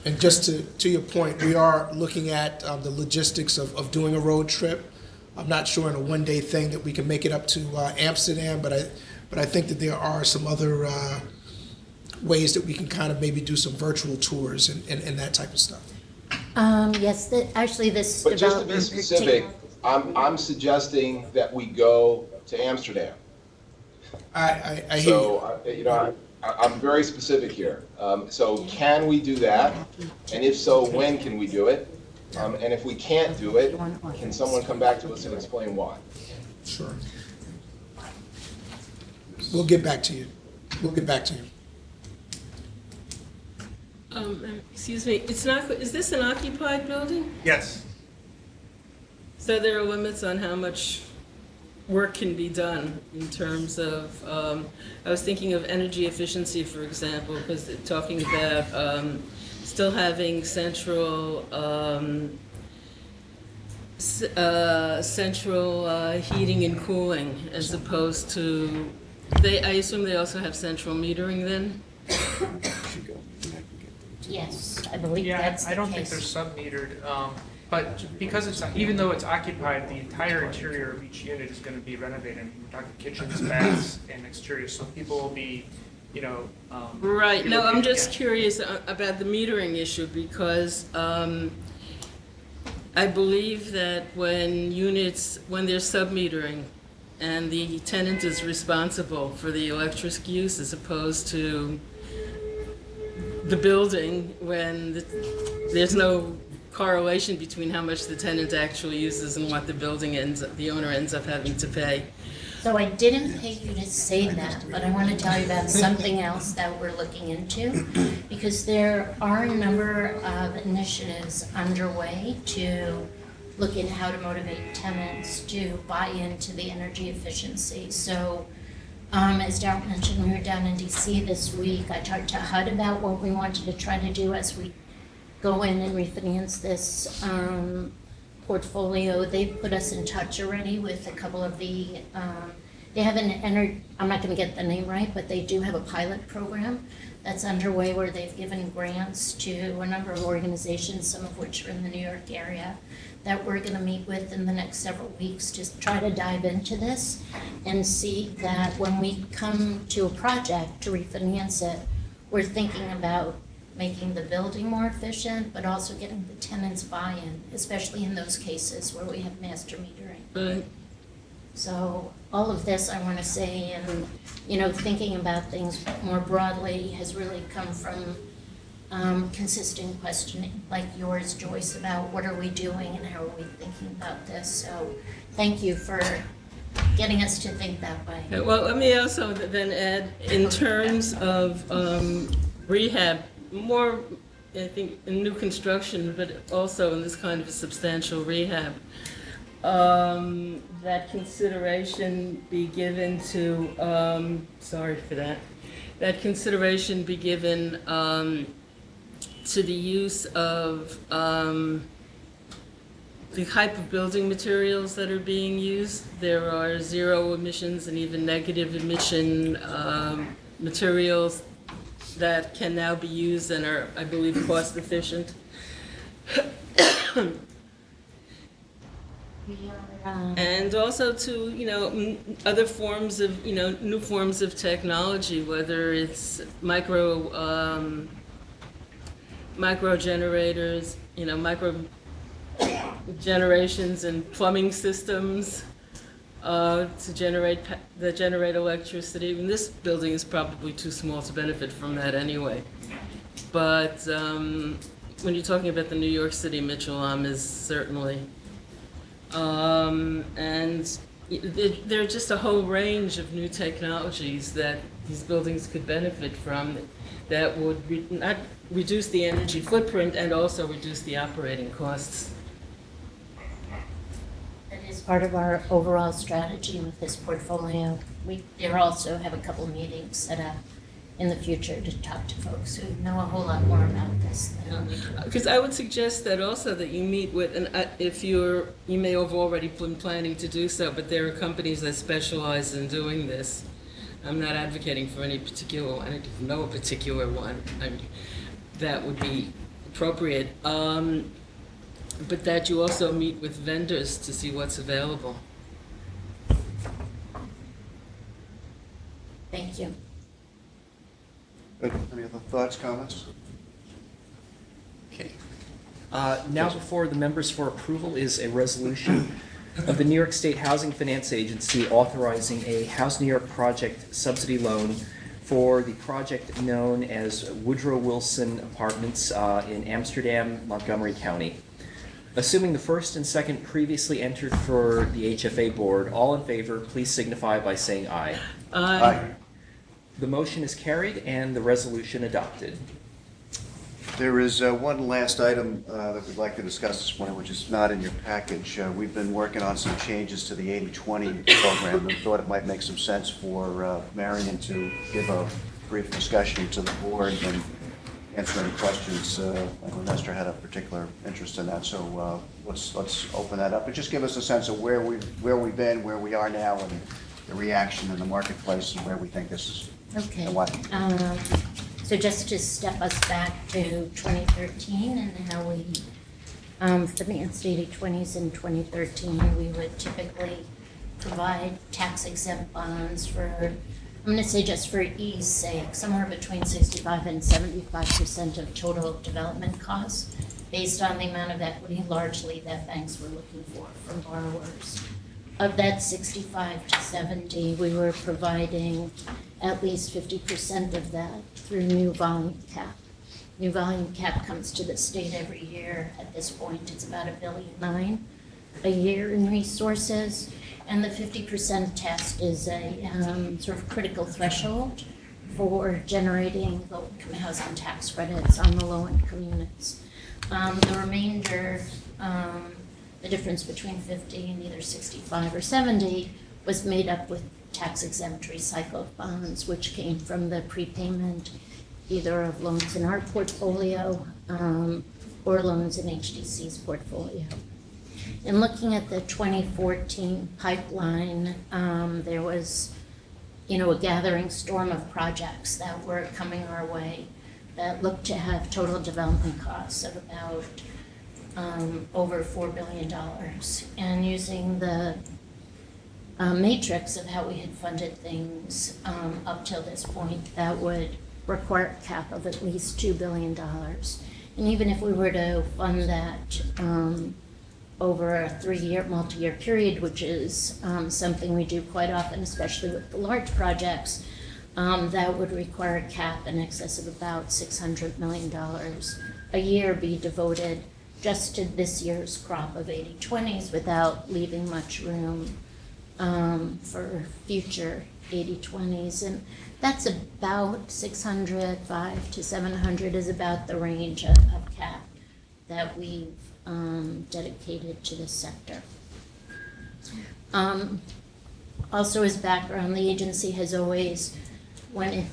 And just to your point, we are looking at the logistics of doing a road trip. I'm not sure in a one-day thing that we can make it up to Amsterdam, but I think that there are some other ways that we can kind of maybe do some virtual tours and that type of stuff. Yes, actually this But just to be development. specific, I'm suggesting that we go to Amsterdam. I hear you. So, you know, I'm very specific here. So can we do that? And if so, when can we do it? And if we can't do it, can someone come back to us and explain why? Sure. We'll get back to you. We'll get back to you. Excuse me, it's not, is this an occupied building? Yes. So there are limits on how much work can be done in terms of, I was thinking of energy efficiency, for example, because they're talking about still having central heating and cooling as opposed to, I assume they also have central metering then? Yes, I believe Yeah, that's I don't the think they're case. sub-metered, but because it's, even though it's occupied, the entire interior of each unit is gonna be renovated. We're talking kitchens, baths, and exterior, so people will be, you know. Right, no, I'm just yeah. curious about the metering issue because I believe that when they're sub-metering and the tenant is responsible for the electric use as opposed to the building, when there's no correlation between how much the tenant actually uses and what the owner ends up having to pay. So I didn't pay you to say that, but I want to tell you about something else that we're looking into, because there are a number of initiatives underway to look at how to motivate tenants to buy into the energy efficiency. So as Darrell mentioned, we were down in DC this week. I talked to HUD about what we wanted to try to do as we go in and refinance this portfolio. They've put us in touch already with a couple of the, they have I'm not gonna get the name right, but they do have a pilot program that's underway where they've given grants to a number of organizations, some of which are in the New York area, that we're gonna meet with in the next several weeks to try to dive into this and see that when we come to a project to refinance it, we're thinking about making the building more efficient, but also getting the tenants buy-in, especially in those cases where we have master metering. Right. So all of this, I want to say, and, you know, thinking about things more broadly has really come from consistent questioning like yours, Joyce, about what are we doing and how are we thinking about this. So thank you for getting us to think that way. Okay, well, let me also then add, in terms of rehab, more, I think, in new construction, but also in this kind of a substantial rehab, that consideration be given to, sorry for that, that consideration be given to the use of the type of building materials that are being used. There are zero emissions and even negative emission materials that can now be used and are, I believe, cost efficient. And also to, other forms of, new forms of technology, whether it's micro generators, micro generations and plumbing systems to generate electricity. I mean, this building is probably too small to benefit from that anyway. But when you're talking about the New York City Mitchell is certainly, and there are just a whole range of new technologies that these buildings could benefit from that would not reduce the energy footprint and also reduce the operating costs. That is part of our overall strategy with this portfolio. We also have a couple meetings set up in the future to talk to folks who know a whole lot more about this than we do. Because I would suggest that also that you meet with, and if you may have already been planning to do so, but there are companies that specialize in doing this. I'm not advocating for any particular one. I don't know a particular one that would be appropriate. But that you also meet with vendors to see what's available. Thank you. Good. Any other thoughts, comments? Okay. Now before the members for approval is a resolution of the New York State Housing Finance Agency authorizing a House New York project subsidy loan for the project known as Woodrow Wilson Apartments in Amsterdam, Montgomery County. Assuming the first and second previously entered for the HFA board, all in favor, please signify by saying aye. Aye. The motion is carried and the resolution adopted. There is one last item that we'd like to discuss this morning, which is not in your package. We've been working on some changes to the 80/20 program and thought it might make some sense for Marion to give a brief discussion to the board and answer any questions. I know Nestor had a particular interest in that, so let's open that up and just give us a sense of where we've been, where we are now, and the reaction in the marketplace and where we think this is. Okay. And what. So just to step us back to 2013 and how we financed 80/20s in 2013, we would typically provide tax exempt bonds for, I'm going to say just for ease sake, somewhere between 65 and 75% of total development costs based on the amount of equity largely that banks were looking for from borrowers. Of that 65 to 70, we were providing at least 50% of that through new volume cap. New volume cap comes to the state every year. At this point, it's about $1.9 billion a year in resources. And the 50% test is a sort of critical threshold for generating low-income housing tax credits on the low-income units. The remainder, the difference between 50 and either 65 or 70, was made up with tax-exempt recycled bonds, which came from the prepayment either of loans in our portfolio or loans in HDC's portfolio. In looking at the 2014 pipeline, there was, a gathering storm of projects that were coming our way that looked to have total development costs of about over $4 billion. And using the matrix of how we had funded things up till this point, that would require a cap of at least $2 billion. And even if we were to fund that over a 3-year, multi-year period, which is something we do quite often, especially with the large projects, that would require a cap in excess of about $600 million a year be devoted just to this year's crop of 80/20s without leaving much room for future 80/20s. And that's about 500 to 700 is about the range of cap that we've dedicated to this sector. Also as background, the agency has always, when it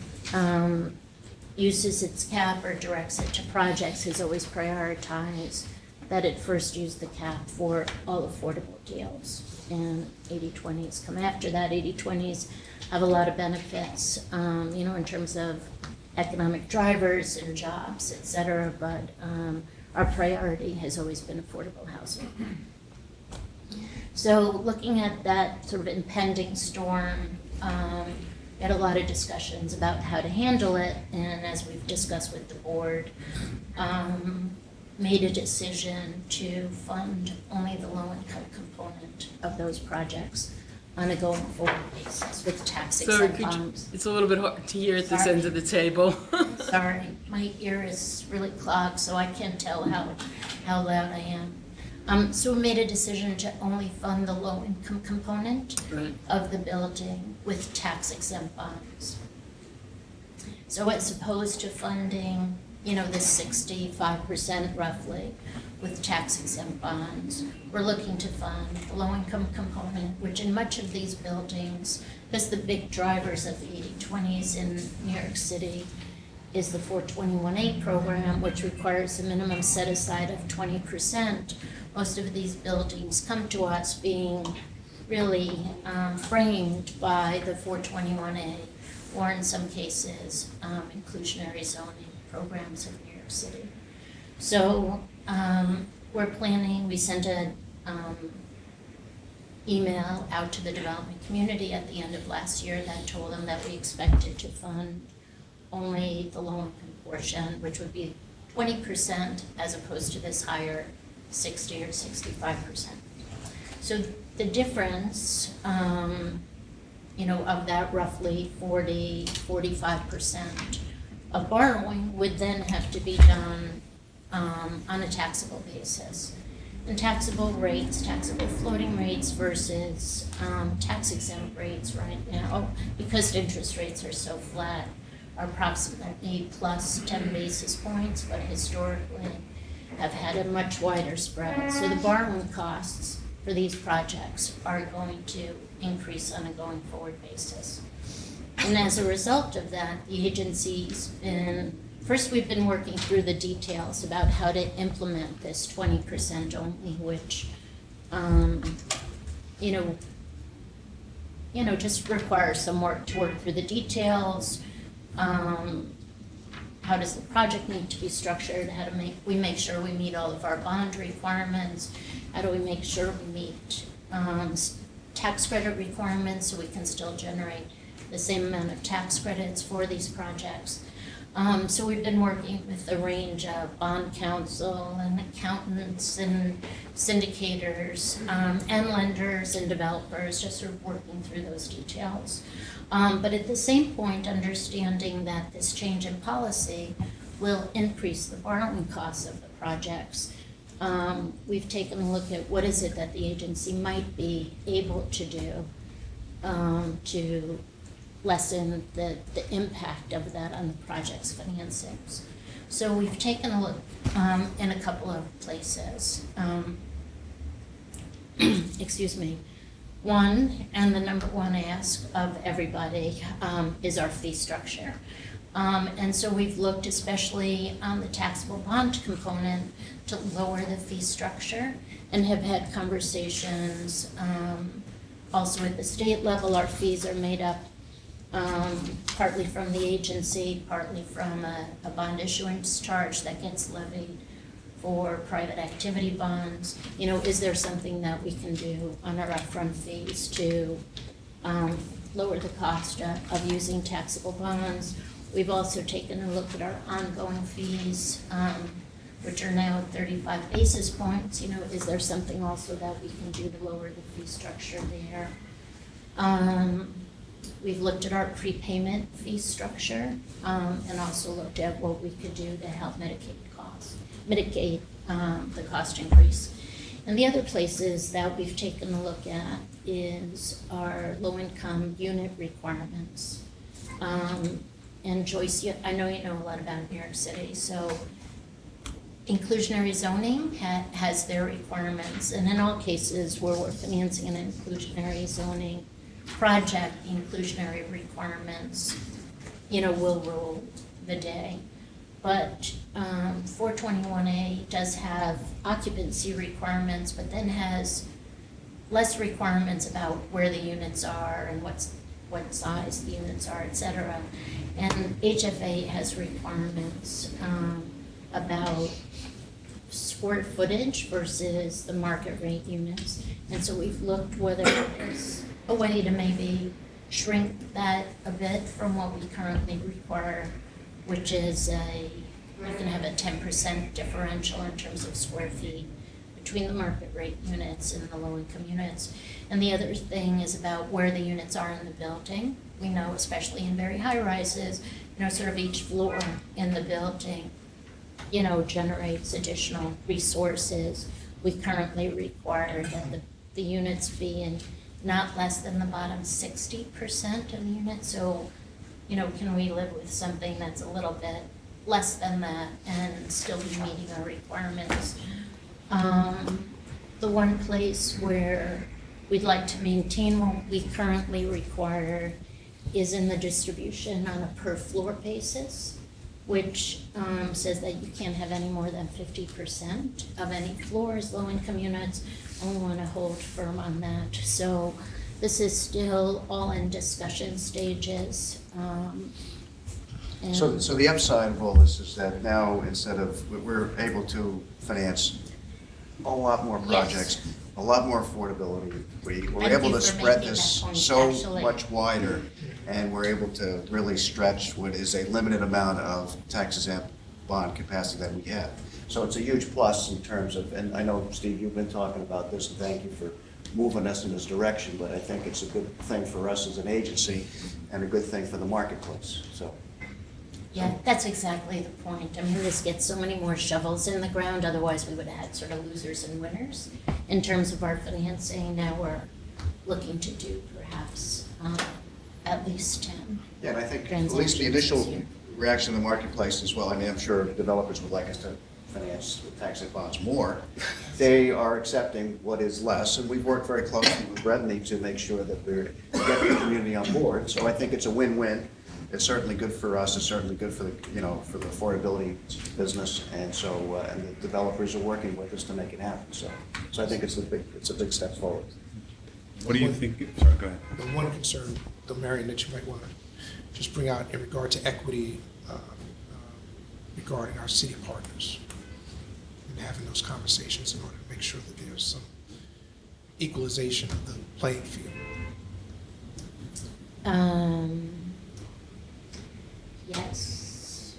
uses its cap or directs it to projects, has always prioritized that it first use the cap for all affordable deals. And 80/20s come after that. 80/20s have a lot of benefits, in terms of economic drivers and jobs, et cetera, but our priority has always been affordable housing. So looking at that sort of impending storm, we had a lot of discussions about how to handle it, and as we've discussed with the board, made a decision to fund only the low-income component of those projects on a going-forward basis with tax-exempt bonds. It's a little bit hard to hear at this end of the table. Sorry, my ear is really clogged, so I can't tell how loud I am. So we made a decision to only fund the low-income component of the building with tax-exempt bonds. So as opposed to funding, the 65% roughly with tax-exempt bonds, we're looking to fund the low-income component, which in much of these buildings, because the big drivers of the 80/20s in New York City is the 421A program, which requires a minimum set-aside of 20%. Most of these buildings come to us being really framed by the 421A, or in some cases, inclusionary zoning programs in New York City. So we're planning, we sent an email out to the development community at the end of last year that told them that we expected to fund only the low-income portion, which would be 20% as opposed to this higher 60 or 65%. So the difference, of that roughly 45% of borrowing would then have to be done on a taxable basis. And taxable floating rates versus tax-exempt rates right now, because interest rates are so flat, are approximately plus 10 basis points, but historically have had a much wider spread. So the borrowing costs for these projects are going to increase on a going forward basis. And as a result of that, the agency's first we've been working through the details about how to implement this 20% only, which, just requires some work to work through the details. How does the project need to be structured? How do we make sure we meet all of our bond requirements? How do we make sure we meet tax credit requirements so we can still generate the same amount of tax credits for these projects? So we've been working with a range of bond counsel and accountants and syndicators and lenders and developers, just sort of working through those details. But at the same point, understanding that this change in policy will increase the borrowing costs of the projects. We've taken a look at what is it that the agency might be able to do to lessen the impact of that on the project's financings. So we've taken a look in a couple of places. Excuse me. One, and the number one ask of everybody, is our fee structure. And so we've looked especially on the taxable bond component to lower the fee structure, and have had conversations also at the state level. Our fees are made up partly from the agency, partly from a bond issuance charge that gets levied for private activity bonds. Is there something that we can do on our upfront fees to lower the cost of using taxable bonds? We've also taken a look at our ongoing fees, which are now 35 basis points. Is there something also that we can do to lower the fee structure there? We've looked at our prepayment fee structure, and also looked at what we could do to help mitigate the cost increase. And the other places that we've taken a look at is our low-income unit requirements. And Joyce, I know you know a lot about New York City, so inclusionary zoning has their requirements, and in all cases where we're financing an inclusionary zoning project, the inclusionary requirements, will rule the day. But 421A does have occupancy requirements, but then has less requirements about where the units are and what size the units are, et cetera. And HFA has requirements about square footage versus the market rate units. And so we've looked whether there's a way to maybe shrink that a bit from what we currently require, which is you can have a 10% differential in terms of square feet between the market rate units and the low-income units. And the other thing is about where the units are in the building. We know, especially in very high rises, sort of each floor in the building, generates additional resources. We currently require that the units be in not less than the bottom 60% of the units. So, can we live with something that's a little bit less than that and still be meeting our requirements? The one place where we'd like to maintain what we currently require is in the distribution on a per floor basis, which says that you can't have any more than 50% of any floors, low-income units. And we want to hold firm on that. So this is still all in discussion stages. So the upside of all this is that now, instead of, we're able to finance a lot more projects, Yes. a lot more affordability. We're Thank able you to for spread making this that point, so actually. much wider, and we're able to really stretch what is a limited amount of tax-exempt bond capacity that we have. So it's a huge plus in terms of, and I know, Steve, you've been talking about this, and thank you for moving us in this direction, but I think it's a good thing for us as an agency and a good thing for the marketplace, so. Yeah, that's exactly the point. I mean, this gets so many more shovels in the ground, otherwise we would have had sort of losers and winners in terms of our financing. Now we're looking to do perhaps at least 10. Yeah, and I think at least the initial reaction in the marketplace as well, I mean, I'm sure developers would like us to finance with tax-exempt bonds more. They are accepting what is less, and we've worked very closely with Bredney to make sure that we get the community on board. So I think it's a win-win. It's certainly good for us, it's certainly good for the, for the affordability business, and so, and the developers are working with us to make it happen, so I think it's a big step forward. What do you think? Sorry, go ahead. The one concern, though, Marion, that you might want to just bring out in regard to equity regarding our city partners and having those conversations in order to make sure that there's some equalization of the playing field. Yes.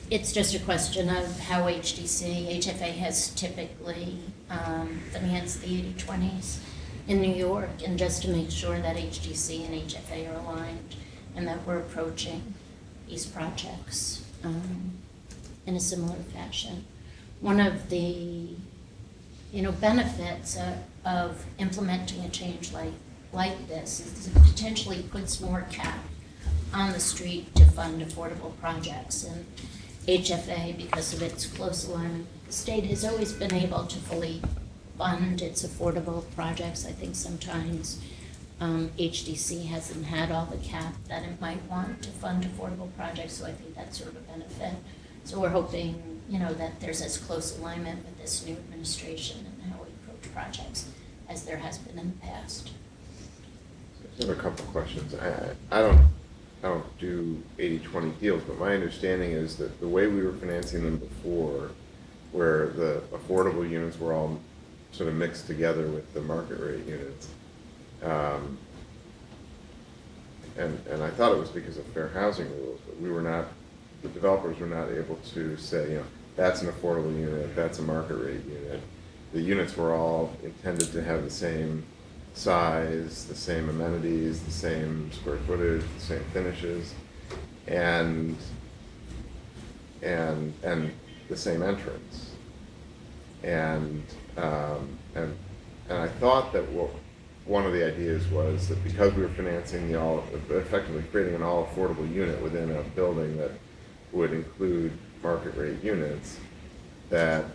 It's just a question of how HFA has typically financed the 80/20s in New York, and just to make sure that HDC and HFA are aligned and that we're approaching these projects in a similar fashion. One of the benefits of implementing a change like this is it potentially puts more cap on the street to fund affordable projects. And HFA, because of its close alignment with the state, has always been able to fully fund its affordable projects. I think sometimes HDC hasn't had all the cap that it might want to fund affordable projects, so I think that's sort of a benefit. So we're hoping, that there's as close alignment with this new administration and how we approach projects as there has been in the past. I have a couple of questions. I don't do 80/20 deals, but my understanding is that the way we were financing them before, where the affordable units were all sort of mixed together with the market rate units, and I thought it was because of fair housing rules, but the developers were not able to say, that's an affordable unit, that's a market rate unit. The units were all intended to have the same size, the same amenities, the same square footage, the same finishes, and the same entrance. And I thought that one of the ideas was that because we were financing effectively creating an all affordable unit within a building that would include market rate units, that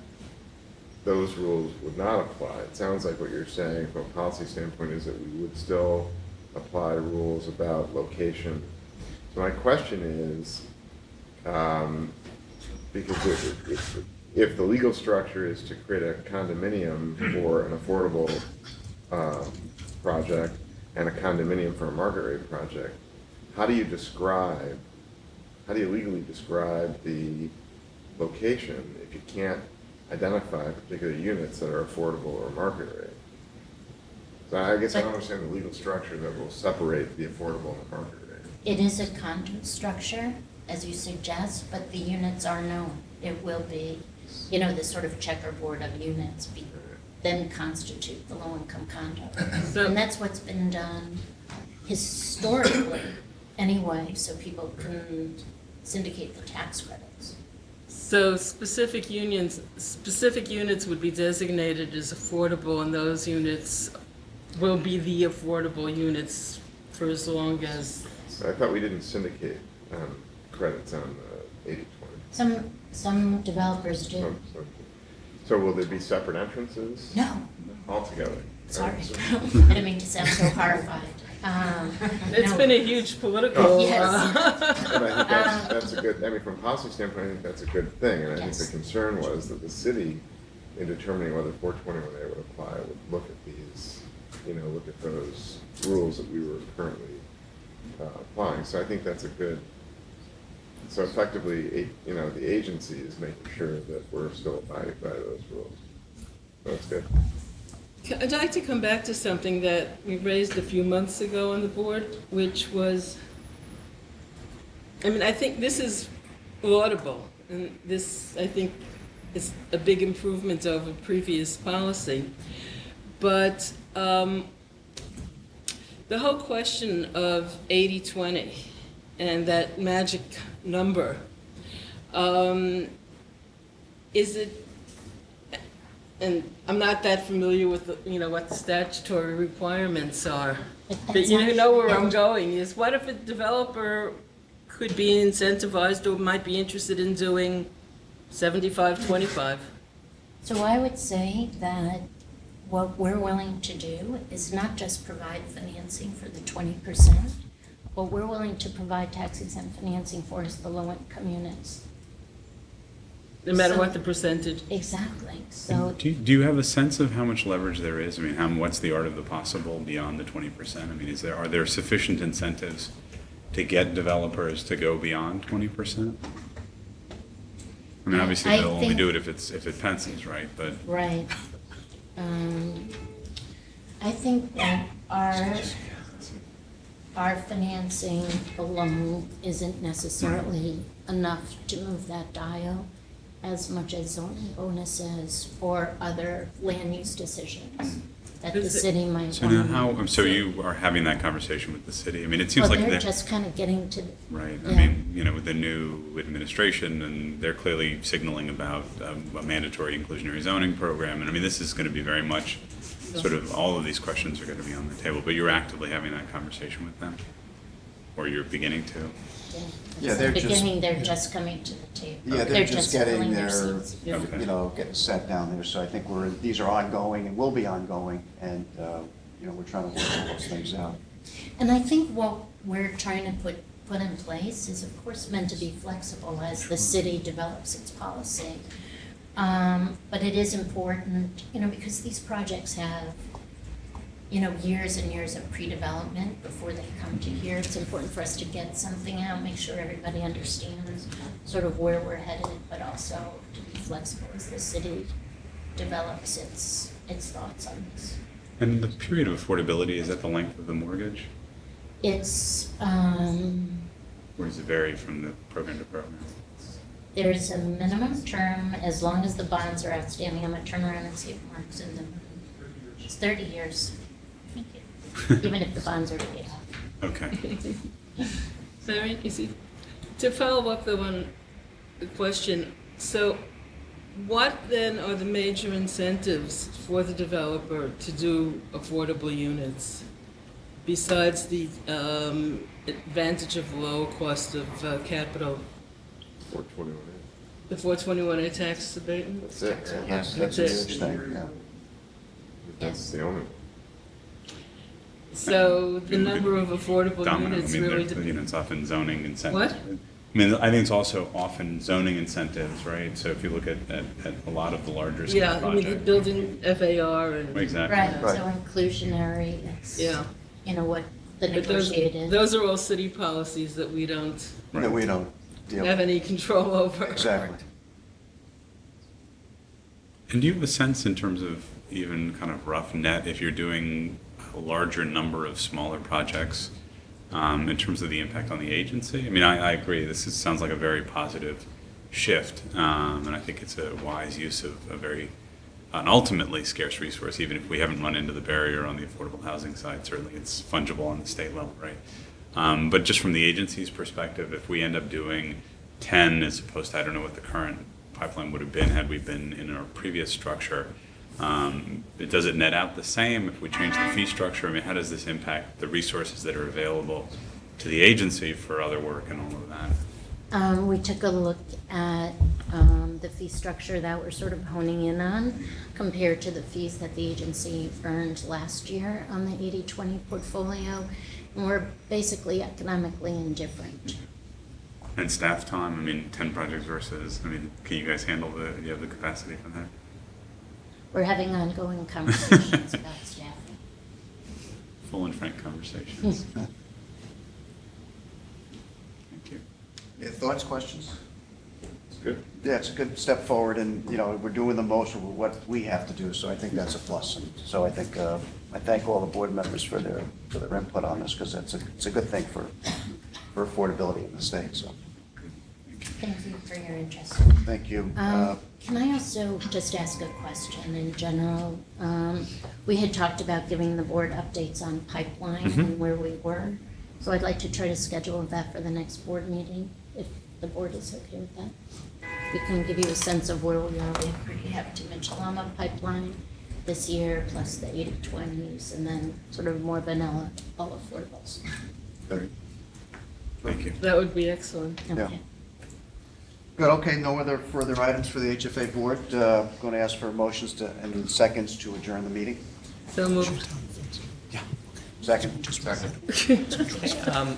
those rules would not apply. It sounds like what you're saying from a policy standpoint is that we would still apply rules about location. So my question is, because if the legal structure is to create a condominium for an affordable project and a condominium for a market rate project, how do you legally describe the location if you can't identify particular units that are affordable or market rate? So I guess I don't understand the legal structure that will separate the affordable and the market rate. It is a condo structure, as you suggest, but the units are known. It will be, the sort of checkerboard of units then constitute the low-income condo. And that's what's been done historically anyway, so people can syndicate the tax credits. So specific units would be designated as affordable, and those units will be the affordable units for as long as... I thought we didn't syndicate credits on 80/20. Some developers do. So will there be separate entrances? No. Altogether? Sorry, I didn't mean to sound so horrified. It's been a huge political... Yes. But I think that's a good, from a policy standpoint, I think that's a good thing. And I think the concern was that the city, in determining whether 421A would apply, would look at these, look at those rules that we were currently applying. So I think that's a good, so effectively, the agency is making sure that we're still abiding by those rules. So that's good. I'd like to come back to something that we raised a few months ago on the board, which was, I think this is laudable, and this, I think, is a big improvement over previous policy. But the whole question of 80/20 and that magic number, is it, and I'm not that familiar with what the statutory requirements are, but you know where I'm going, is what if a developer could be incentivized or might be interested in doing 75/25? So I would say that what we're willing to do is not just provide financing for the 20%. What we're willing to provide tax-exempt financing for is the low-income units. No matter what the percentage. Exactly. So Do you have a sense of how much leverage there is? What's the art of the possible beyond the 20%? Are there sufficient incentives to get developers to go beyond 20%? Obviously they'll only do it if it pencils, right? But right. I think that our financing alone isn't necessarily enough to move that dial as much as zoning bonuses or other land use decisions that the city might so want. now so you are having that conversation with the city. It seems like they're just kind of getting to right. Yeah. With the new administration, and they're clearly signaling about a mandatory inclusionary zoning program, and this is going to be very much sort of all of these questions are going to be on the table. But you're actively having that conversation with them, or you're beginning to. Yeah, they're just coming to the table. Yeah, they're just getting filling their, seats. getting set down there. So I think these are ongoing and will be ongoing, and, we're trying to work all those things out. And I think what we're trying to put in place is, of course, meant to be flexible as the city develops its policy. But it is important, because these projects have, years and years of pre-development before they come to here. It's important for us to get something out, make sure everybody understands sort of where we're headed, but also to be flexible as the city develops its thoughts on this. And the period of affordability, is that the length of the mortgage? It's, Or does it vary from the program to program? there's a minimum term, as long as the bonds are outstanding. I'm gonna turn around and see if Mark's in the, it's 30 years. Even if the bonds are paid off. Okay. Very easy. To follow up the one question, so what then are the major incentives for the developer to do affordable units besides the advantage of low cost of capital? 421. The 421A tax abatement? That's it. That's a That's it. huge thing, yeah. That's the only one. So the If you look at number at of affordable Domino, units I mean, really you know, it's often zoning incentives. What? I mean, I think it's also often zoning incentives, right? So if you look at a lot of the larger scale Yeah, I mean, the projects. building FAR and. Exactly. Right, Right. so inclusionary, it's, Yeah. you know, what the But those, negotiated. those are all city policies that we don't That we don't deal have with. any control over. Exactly. And do you have a sense in terms of even kind of rough net, if you're doing a larger number of smaller projects, in terms of the impact on the agency? I mean, I agree, sounds like a very positive shift, and I think it's a wise use of a very, an ultimately scarce resource, even if we haven't run into the barrier on the affordable housing side. Certainly it's fungible on the state level, right? But just from the agency's perspective, if we end up doing 10 as opposed to, I don't know what the current pipeline would have been had we been in our previous structure, does it net out the same if we change the fee structure? I mean, how does this impact the resources that are available to the agency for other work and all of that? We took a look at the fee structure that we're sort of honing in on compared to the fees that the agency earned last year on the 80/20 portfolio. And we're basically economically indifferent. And staff time, I mean, 10 projects versus, I mean, can you guys handle do you have the capacity for that? We're having ongoing conversations about staffing. Full and frank conversations. Thank you. Yeah, thoughts, questions? It's good. Yeah, it's a good step forward, and, you know, we're doing the most of what we have to do, so I think that's a plus. And so I think, I thank all the board members for their input on this, because it's a good thing for affordability in the state, so, Thank you for your interest. thank you. Can I also just ask a question in general? We had talked about giving the board updates on pipeline and where we were. So I'd like to try to schedule that for the next board meeting, if the board is okay with that. We can give you a sense of where we are. We already have to Michelama pipeline this year, plus the 80/20s, and then sort of more vanilla, all affordables. Good. Thank you. That would be excellent. Yeah. Okay. Good, okay, no other further items for the HFA board. Going to ask for motions and seconds to adjourn the meeting. So moved. Second? Second.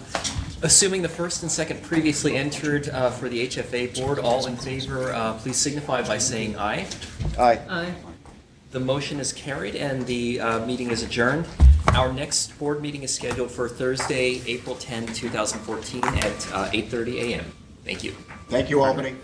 Assuming the first and second previously entered for the HFA board, all in favor, please signify by saying aye. Aye. Aye. The motion is carried and the meeting is adjourned. Our next board meeting is scheduled for Thursday, April 10, 2014 at 8:30 a.m. Thank you. Thank you, Albany.